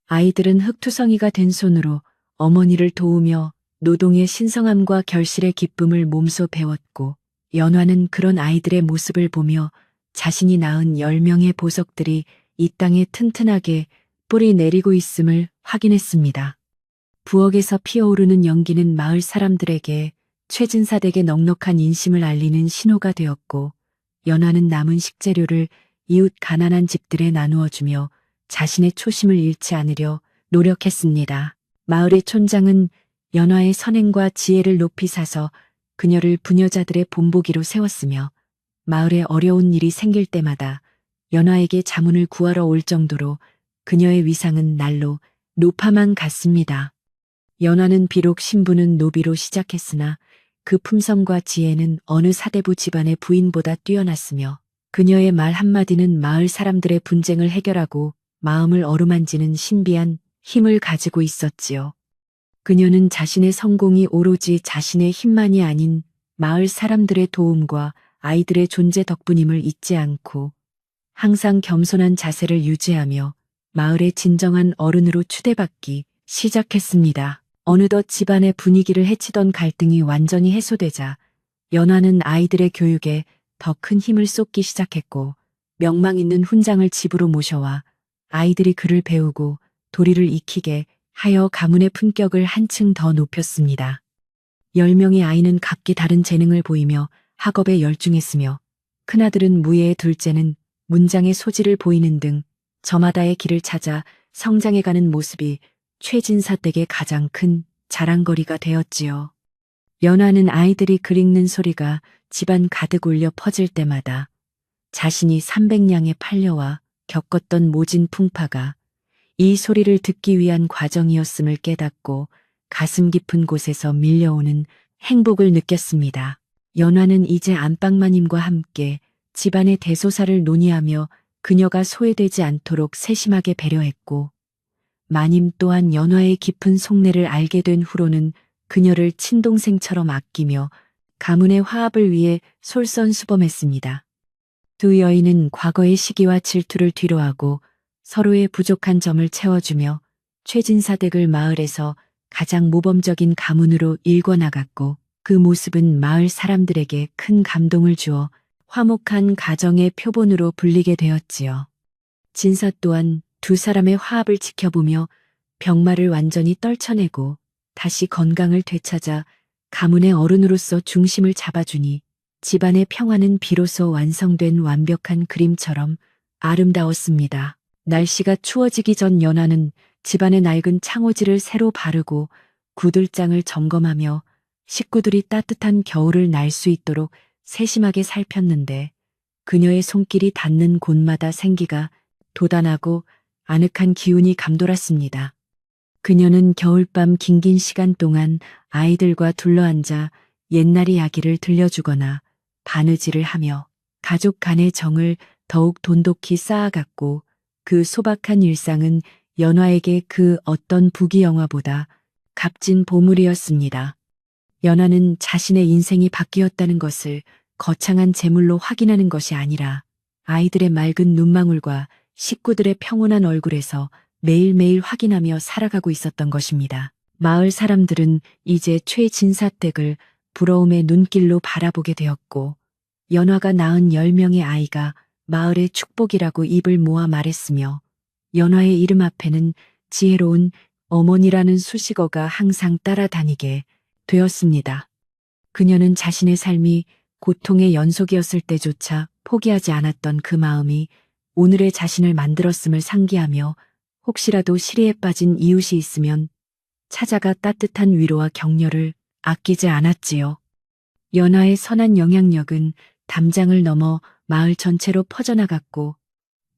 아이들은 흙투성이가 된 손으로 어머니를 도우며 노동의 신성함과 결실의 기쁨을 몸소 배웠고 연화는 그런 아이들의 모습을 보며 자신이 낳은 10명의 보석들이 이 땅에 튼튼하게 뿌리 내리고 있음을 확인했습니다. 부엌에서 피어오르는 연기는 마을 사람들에게 최진사 댁의 넉넉한 인심을 알리는 신호가 되었고 연화는 남은 식재료를 이웃 가난한 집들에 나누어 주며 자신의 초심을 잃지 않으려 노력했습니다. 마을의 촌장은 연화의 선행과 지혜를 높이 사서 그녀를 부녀자들의 본보기로 세웠으며 마을에 어려운 일이 생길 때마다 연화에게 자문을 구하러 올 정도로 그녀의 위상은 날로 높아만 갔습니다. 연화는 비록 신부는 노비로 시작했으나 그 품성과 지혜는 어느 사대부 집안의 부인보다 뛰어났으며 그녀의 말 한마디는 마을 사람들의 분쟁을 해결하고 마음을 어루만지는 신비한 힘을 가지고 있었지요. 그녀는 자신의 성공이 오로지 자신의 힘만이 아닌 마을 사람들의 도움과 아이들의 존재 덕분임을 잊지 않고 항상 겸손한 자세를 유지하며 마을의 진정한 어른으로 추대받기 시작했습니다. 어느덧 집안의 분위기를 해치던 갈등이 완전히 해소되자 연화는 아이들의 교육에 더 큰 힘을 쏟기 시작했고 명망 있는 훈장을 집으로 모셔와 아이들이 글을 배우고 도리를 익히게 하여 가문의 품격을 한층 더 높였습니다. 10명의 아이는 각기 다른 재능을 보이며 학업에 열중했으며 큰아들은 무예, 둘째는 문장의 소질을 보이는 등 저마다의 길을 찾아 성장해가는 모습이 최진사 댁의 가장 큰 자랑거리가 되었지요. 연화는 아이들이 글 읽는 소리가 집안 가득 울려 퍼질 때마다 자신이 300냥의 팔려와 겪었던 모진 풍파가 이 소리를 듣기 위한 과정이었음을 깨닫고 가슴 깊은 곳에서 밀려오는 행복을 느꼈습니다. 연화는 이제 안방마님과 함께 집안의 대소사를 논의하며 그녀가 소외되지 않도록 세심하게 배려했고 마님 또한 연화의 깊은 속내를 알게 된 후로는 그녀를 친동생처럼 아끼며 가문의 화합을 위해 솔선수범했습니다. 두 여인은 과거의 시기와 질투를 뒤로하고 서로의 부족한 점을 채워주며 최진사 댁을 마을에서 가장 모범적인 가문으로 일궈나갔고 그 모습은 마을 사람들에게 큰 감동을 주어 화목한 가정의 표본으로 불리게 되었지요. 진사 또한 두 사람의 화합을 지켜보며 병마를 완전히 떨쳐내고 다시 건강을 되찾아 가문의 어른으로서 중심을 잡아주니 집안의 평화는 비로소 완성된 완벽한 그림처럼 아름다웠습니다. 날씨가 추워지기 전 연화는 집안의 낡은 창호지를 새로 바르고 구들장을 점검하며 식구들이 따뜻한 겨울을 날 수 있도록 세심하게 살폈는데 그녀의 손길이 닿는 곳마다 생기가 돋아나고 아늑한 기운이 감돌았습니다. 그녀는 겨울밤 긴긴 시간 동안 아이들과 둘러앉아 옛날 이야기를 들려주거나 바느질을 하며 가족 간의 정을 더욱 돈독히 쌓아갔고 그 소박한 일상은 연화에게 그 어떤 부귀영화보다 값진 보물이었습니다. 연화는 자신의 인생이 바뀌었다는 것을 거창한 재물로 확인하는 것이 아니라 아이들의 맑은 눈망울과 식구들의 평온한 얼굴에서 매일매일 확인하며 살아가고 있었던 것입니다. 마을 사람들은 이제 최진사댁을 부러움의 눈길로 바라보게 되었고 연화가 낳은 10명의 아이가 마을의 축복이라고 입을 모아 말했으며 연화의 이름 앞에는 지혜로운 어머니라는 수식어가 항상 따라다니게 되었습니다. 그녀는 자신의 삶이 고통의 연속이었을 때조차 포기하지 않았던 그 마음이 오늘의 자신을 만들었음을 상기하며 혹시라도 시리에 빠진 이웃이 있으면 찾아가 따뜻한 위로와 격려를 아끼지 않았지요. 연화의 선한 영향력은 담장을 넘어 마을 전체로 퍼져나갔고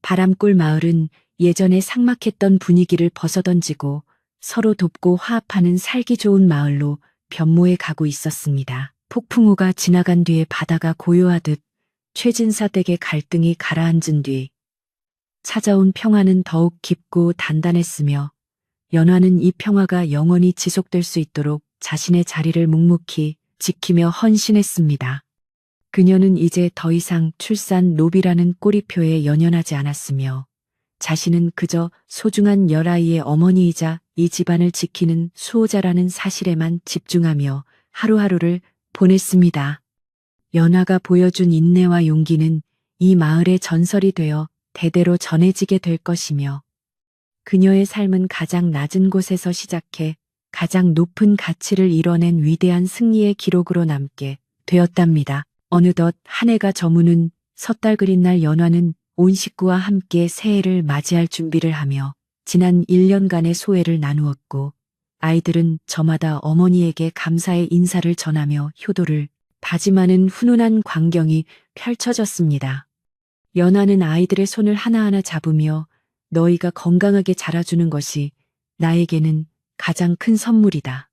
바람골 마을은 예전에 삭막했던 분위기를 벗어던지고 서로 돕고 화합하는 살기 좋은 마을로 변모해 가고 있었습니다. 폭풍우가 지나간 뒤에 바다가 고요하듯 최진사 댁의 갈등이 가라앉은 뒤 찾아온 평화는 더욱 깊고 단단했으며 연화는 이 평화가 영원히 지속될 수 있도록 자신의 자리를 묵묵히 지키며 헌신했습니다. 그녀는 이제 더 이상 출산 노비라는 꼬리표에 연연하지 않았으며 자신은 그저 소중한 10아이의 어머니이자 이 집안을 지키는 수호자라는 사실에만 집중하며 하루하루를 보냈습니다. 연화가 보여준 인내와 용기는 이 마을의 전설이 되어 대대로 전해지게 될 것이며 그녀의 삶은 가장 낮은 곳에서 시작해 가장 높은 가치를 이뤄낸 위대한 승리의 기록으로 남게 되었답니다. 어느덧 한 해가 저무는 섣달 그린 날 연화는 온 식구와 함께 새해를 맞이할 준비를 하며 지난 1년간의 소회를 나누었고 아이들은 저마다 어머니에게 감사의 인사를 전하며 효도를 다짐하는 훈훈한 광경이 펼쳐졌습니다. 연화는 아이들의 손을 하나하나 잡으며 너희가 건강하게 자라주는 것이 나에게는 가장 큰 선물이다.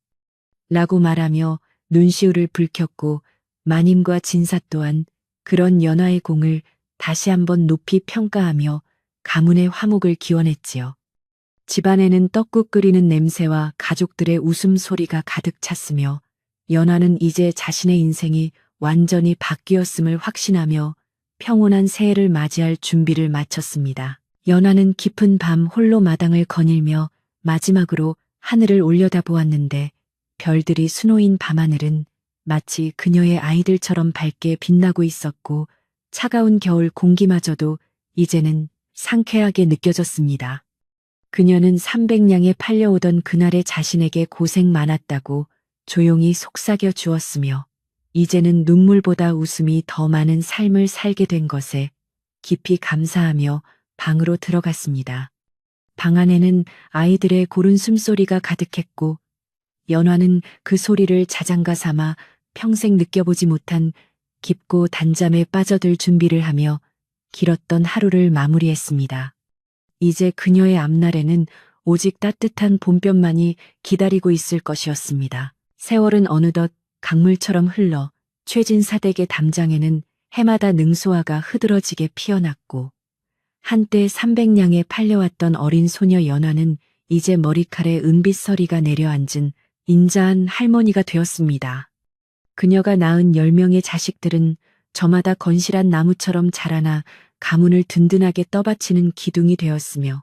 라고 말하며 눈시울을 붉혔고 마님과 진사 또한 그런 연화의 공을 다시 한번 높이 평가하며 가문의 화목을 기원했지요. 집안에는 떡국 끓이는 냄새와 가족들의 웃음소리가 가득 찼으며 연화는 이제 자신의 인생이 완전히 바뀌었음을 확신하며 평온한 새해를 맞이할 준비를 마쳤습니다. 연화는 깊은 밤 홀로 마당을 거닐며 마지막으로 하늘을 올려다보았는데 별들이 수놓인 밤하늘은 마치 그녀의 아이들처럼 밝게 빛나고 있었고 차가운 겨울 공기마저도 이제는 상쾌하게 느껴졌습니다. 그녀는 300냥에 팔려오던 그날의 자신에게 고생 많았다고 조용히 속삭여 주었으며 이제는 눈물보다 웃음이 더 많은 삶을 살게 된 것에 깊이 감사하며 방으로 들어갔습니다. 방 안에는 아이들의 고른 숨소리가 가득했고 연화는 그 소리를 자장가 삼아 평생 느껴보지 못한 깊고 단잠에 빠져들 준비를 하며 길었던 하루를 마무리했습니다. 이제 그녀의 앞날에는 오직 따뜻한 봄볕만이 기다리고 있을 것이었습니다. 세월은 어느덧 강물처럼 흘러 최진사 댁의 담장에는 해마다 능소화가 흐드러지게 피어났고 한때 300냥에 팔려왔던 어린 소녀 연화는 이제 머리칼에 은빛서리가 내려앉은 인자한 할머니가 되었습니다. 그녀가 낳은 10명의 자식들은 저마다 건실한 나무처럼 자라나 가문을 든든하게 떠받치는 기둥이 되었으며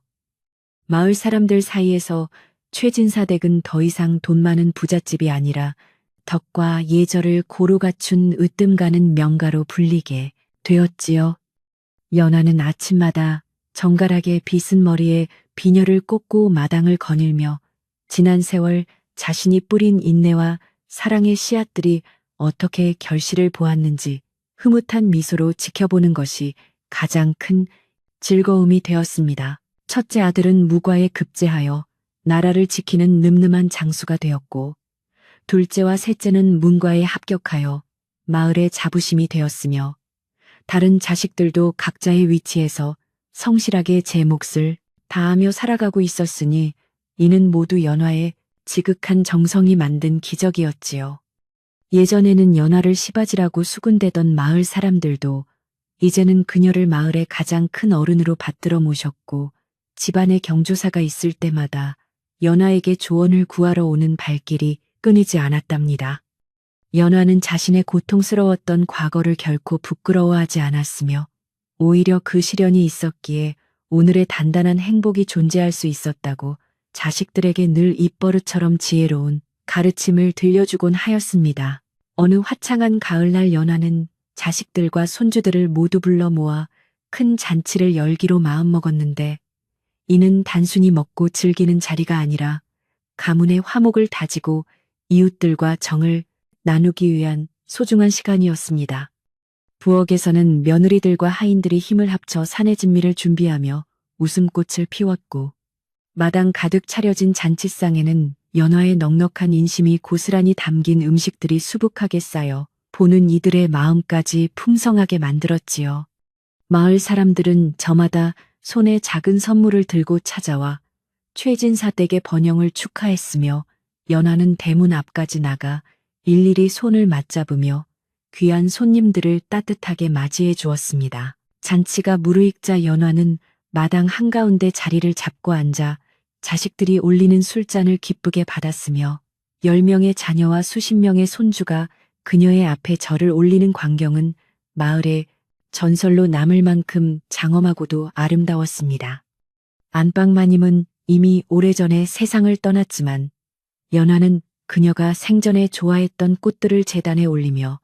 마을 사람들 사이에서 최진사 댁은 더 이상 돈 많은 부잣집이 아니라 덕과 예절을 고루 갖춘 으뜸 가는 명가로 불리게 되었지요. 연화는 아침마다 정갈하게 빗은 머리에 비녀를 꽂고 마당을 거닐며 지난 세월 자신이 뿌린 인내와 사랑의 씨앗들이 어떻게 결실을 보았는지 흐뭇한 미소로 지켜보는 것이 가장 큰 즐거움이 되었습니다. 첫째 아들은 무과에 급제하여 나라를 지키는 늠름한 장수가 되었고 둘째와 셋째는 문과에 합격하여 마을의 자부심이 되었으며 다른 자식들도 각자의 위치에서 성실하게 제 몫을 다하며 살아가고 있었으니 이는 모두 연화의 지극한 정성이 만든 기적이었지요. 예전에는 연화를 시바지라고 수군대던 마을 사람들도 이제는 그녀를 마을의 가장 큰 어른으로 받들어 모셨고 집안에 경조사가 있을 때마다 연화에게 조언을 구하러 오는 발길이 끊이지 않았답니다. 연화는 자신의 고통스러웠던 과거를 결코 부끄러워하지 않았으며 오히려 그 시련이 있었기에 오늘의 단단한 행복이 존재할 수 있었다고 자식들에게 늘 입버릇처럼 지혜로운 가르침을 들려주곤 하였습니다. 어느 화창한 가을날 연화는 자식들과 손주들을 모두 불러 모아 큰 잔치를 열기로 마음먹었는데 이는 단순히 먹고 즐기는 자리가 아니라 가문의 화목을 다지고 이웃들과 정을 나누기 위한 소중한 시간이었습니다. 부엌에서는 며느리들과 하인들이 힘을 합쳐 사내 진미를 준비하며 웃음꽃을 피웠고 마당 가득 차려진 잔치상에는 연화의 넉넉한 인심이 고스란히 담긴 음식들이 수북하게 쌓여 보는 이들의 마음까지 풍성하게 만들었지요. 마을 사람들은 저마다 손에 작은 선물을 들고 찾아와 최진사 댁의 번영을 축하했으며 연화는 대문 앞까지 나가 일일이 손을 맞잡으며 귀한 손님들을 따뜻하게 맞이해 주었습니다. 잔치가 무르익자 연화는 마당 한가운데 자리를 잡고 앉아 자식들이 올리는 술잔을 기쁘게 받았으며 10명의 자녀와 수십 명의 손주가 그녀의 앞에 절을 올리는 광경은 마을의 전설로 남을 만큼 장엄하고도 아름다웠습니다. 안방마님은 이미 오래전에 세상을 떠났지만 연화는 그녀가 생전에 좋아했던 꽃들을 제단에 올리며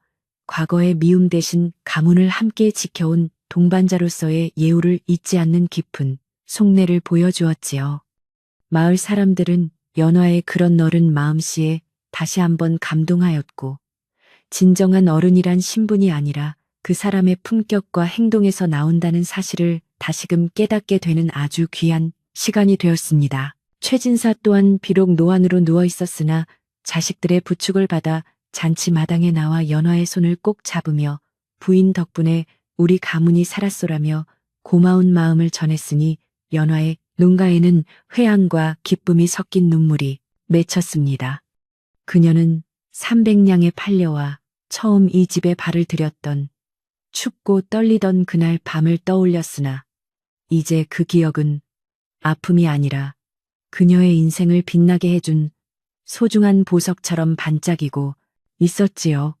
과거의 미움 대신 가문을 함께 지켜온 동반자로서의 예우를 잊지 않는 깊은 속내를 보여주었지요. 마을 사람들은 연화의 그런 너른 마음씨에 다시 한번 감동하였고 진정한 어른이란 신분이 아니라 그 사람의 품격과 행동에서 나온다는 사실을 다시금 깨닫게 되는 아주 귀한 시간이 되었습니다. 최진사 또한 비록 노안으로 누워 있었으나 자식들의 부축을 받아 잔치 마당에 나와 연화의 손을 꼭 잡으며 부인 덕분에 우리 가문이 살았소라며 고마운 마음을 전했으니 연화의 눈가에는 회한과 기쁨이 섞인 눈물이 맺혔습니다. 그녀는 300냥의 팔려와 처음 이 집에 발을 들였던 춥고 떨리던 그날 밤을 떠올렸으나 이제 그 기억은 아픔이 아니라 그녀의 인생을 빛나게 해준 소중한 보석처럼 반짝이고 있었지요.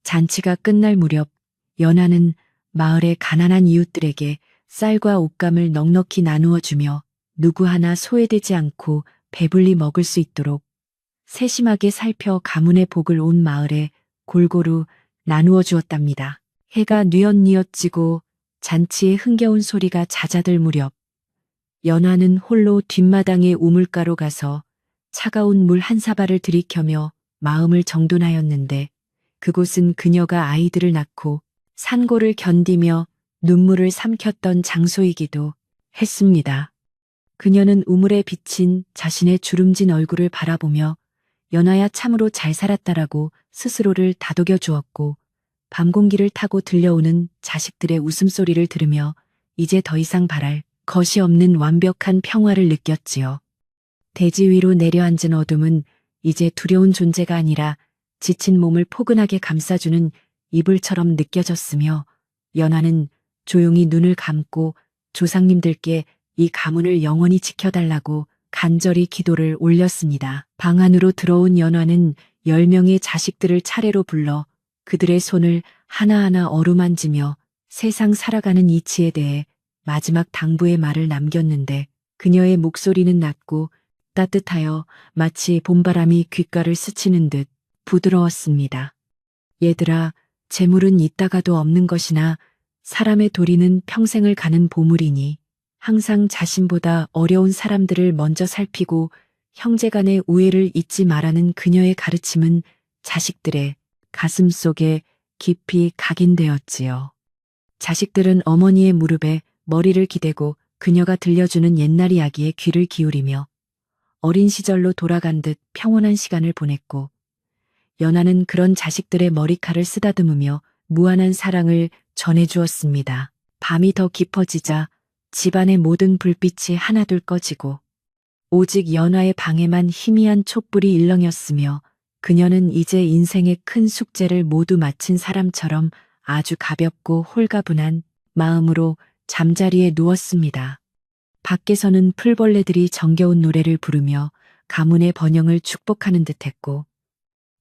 잔치가 끝날 무렵 연하는 마을의 가난한 이웃들에게 쌀과 옷감을 넉넉히 나누어 주며 누구 하나 소외되지 않고 배불리 먹을 수 있도록 세심하게 살펴 가문의 복을 온 마을에 골고루 나누어 주었답니다. 해가 뉘엿뉘엿 지고 잔치의 흥겨운 소리가 잦아들 무렵 연화는 홀로 뒷마당의 우물가로 가서 차가운 물 한 사발을 들이켜며 마음을 정돈하였는데 그곳은 그녀가 아이들을 낳고 산고를 견디며 눈물을 삼켰던 장소이기도 했습니다. 그녀는 우물에 비친 자신의 주름진 얼굴을 바라보며 연하야 참으로 잘 살았다라고 스스로를 다독여 주었고 밤 공기를 타고 들려오는 자식들의 웃음소리를 들으며 이제 더 이상 바랄 것이 없는 완벽한 평화를 느꼈지요. 대지 위로 내려앉은 어둠은 이제 두려운 존재가 아니라 지친 몸을 포근하게 감싸주는 이불처럼 느껴졌으며 연하는 조용히 눈을 감고 조상님들께 이 가문을 영원히 지켜달라고 간절히 기도를 올렸습니다. 방 안으로 들어온 연화는 10명의 자식들을 차례로 불러 그들의 손을 하나하나 어루만지며 세상 살아가는 이치에 대해 마지막 당부의 말을 남겼는데 그녀의 목소리는 낮고 따뜻하여 마치 봄바람이 귓가를 스치는 듯 부드러웠습니다. 얘들아, 재물은 있다가도 없는 것이나 사람의 도리는 평생을 가는 보물이니 항상 자신보다 어려운 사람들을 먼저 살피고 형제간의 우애를 잊지 말라는 그녀의 가르침은 자식들의 가슴 속에 깊이 각인되었지요. 자식들은 어머니의 무릎에 머리를 기대고 그녀가 들려주는 옛날 이야기에 귀를 기울이며 어린 시절로 돌아간 듯 평온한 시간을 보냈고 연하는 그런 자식들의 머리칼을 쓰다듬으며 무한한 사랑을 전해주었습니다. 밤이 더 깊어지자 집안의 모든 불빛이 하나둘 꺼지고 오직 연하의 방에만 희미한 촛불이 일렁였으며 그녀는 이제 인생의 큰 숙제를 모두 마친 사람처럼 아주 가볍고 홀가분한 마음으로 잠자리에 누웠습니다. 밖에서는 풀벌레들이 정겨운 노래를 부르며 가문의 번영을 축복하는 듯했고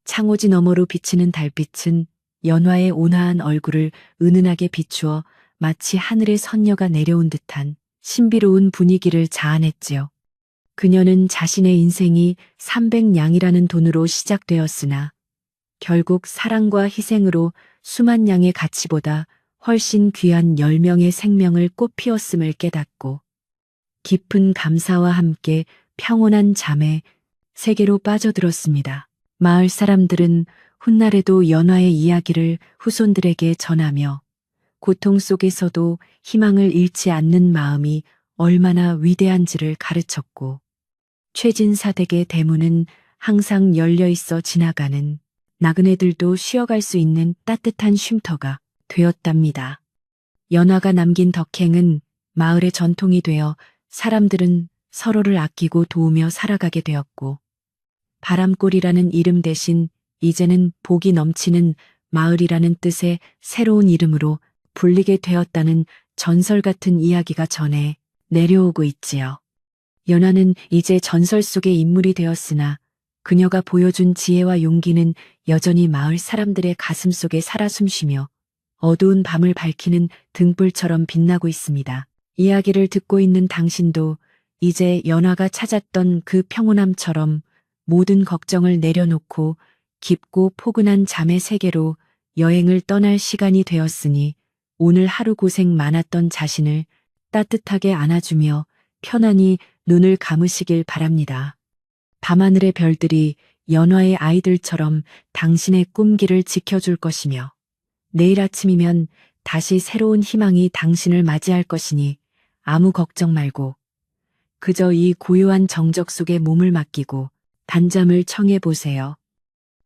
창호지 너머로 비치는 달빛은 연화의 온화한 얼굴을 은은하게 비추어 마치 하늘의 선녀가 내려온 듯한 신비로운 분위기를 자아냈지요. 그녀는 자신의 인생이 300냥이라는 돈으로 시작되었으나 결국 사랑과 희생으로 수만 냥의 가치보다 훨씬 귀한 10명의 생명을 꽃피웠음을 깨닫고 깊은 감사와 함께 평온한 잠에 세계로 빠져들었습니다. 마을 사람들은 훗날에도 연화의 이야기를 후손들에게 전하며 고통 속에서도 희망을 잃지 않는 마음이 얼마나 위대한지를 가르쳤고 최진사 댁의 대문은 항상 열려 있어 지나가는 나그네들도 쉬어갈 수 있는 따뜻한 쉼터가 되었답니다. 연화가 남긴 덕행은 마을의 전통이 되어 사람들은 서로를 아끼고 도우며 살아가게 되었고 바람골이라는 이름 대신 이제는 복이 넘치는 마을이라는 뜻의 새로운 이름으로 불리게 되었다는 전설 같은 이야기가 전해 내려오고 있지요. 연화는 이제 전설 속의 인물이 되었으나 그녀가 보여준 지혜와 용기는 여전히 마을 사람들의 가슴 속에 살아 숨쉬며 어두운 밤을 밝히는 등불처럼 빛나고 있습니다. 이야기를 듣고 있는 당신도 이제 연화가 찾았던 그 평온함처럼 모든 걱정을 내려놓고 깊고 포근한 잠의 세계로 여행을 떠날 시간이 되었으니 오늘 하루 고생 많았던 자신을 따뜻하게 안아주며 편안히 눈을 감으시길 바랍니다. 밤하늘의 별들이 연화의 아이들처럼 당신의 꿈길을 지켜줄 것이며 내일 아침이면 다시 새로운 희망이 당신을 맞이할 것이니 아무 걱정 말고 그저 이 고요한 정적 속에 몸을 맡기고 단잠을 청해 보세요.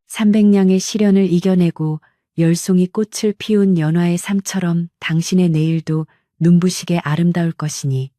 300냥의 시련을 이겨내고 열송이 꽃을 피운 연화의 삶처럼 당신의 내일도 눈부시게 아름다울 것이니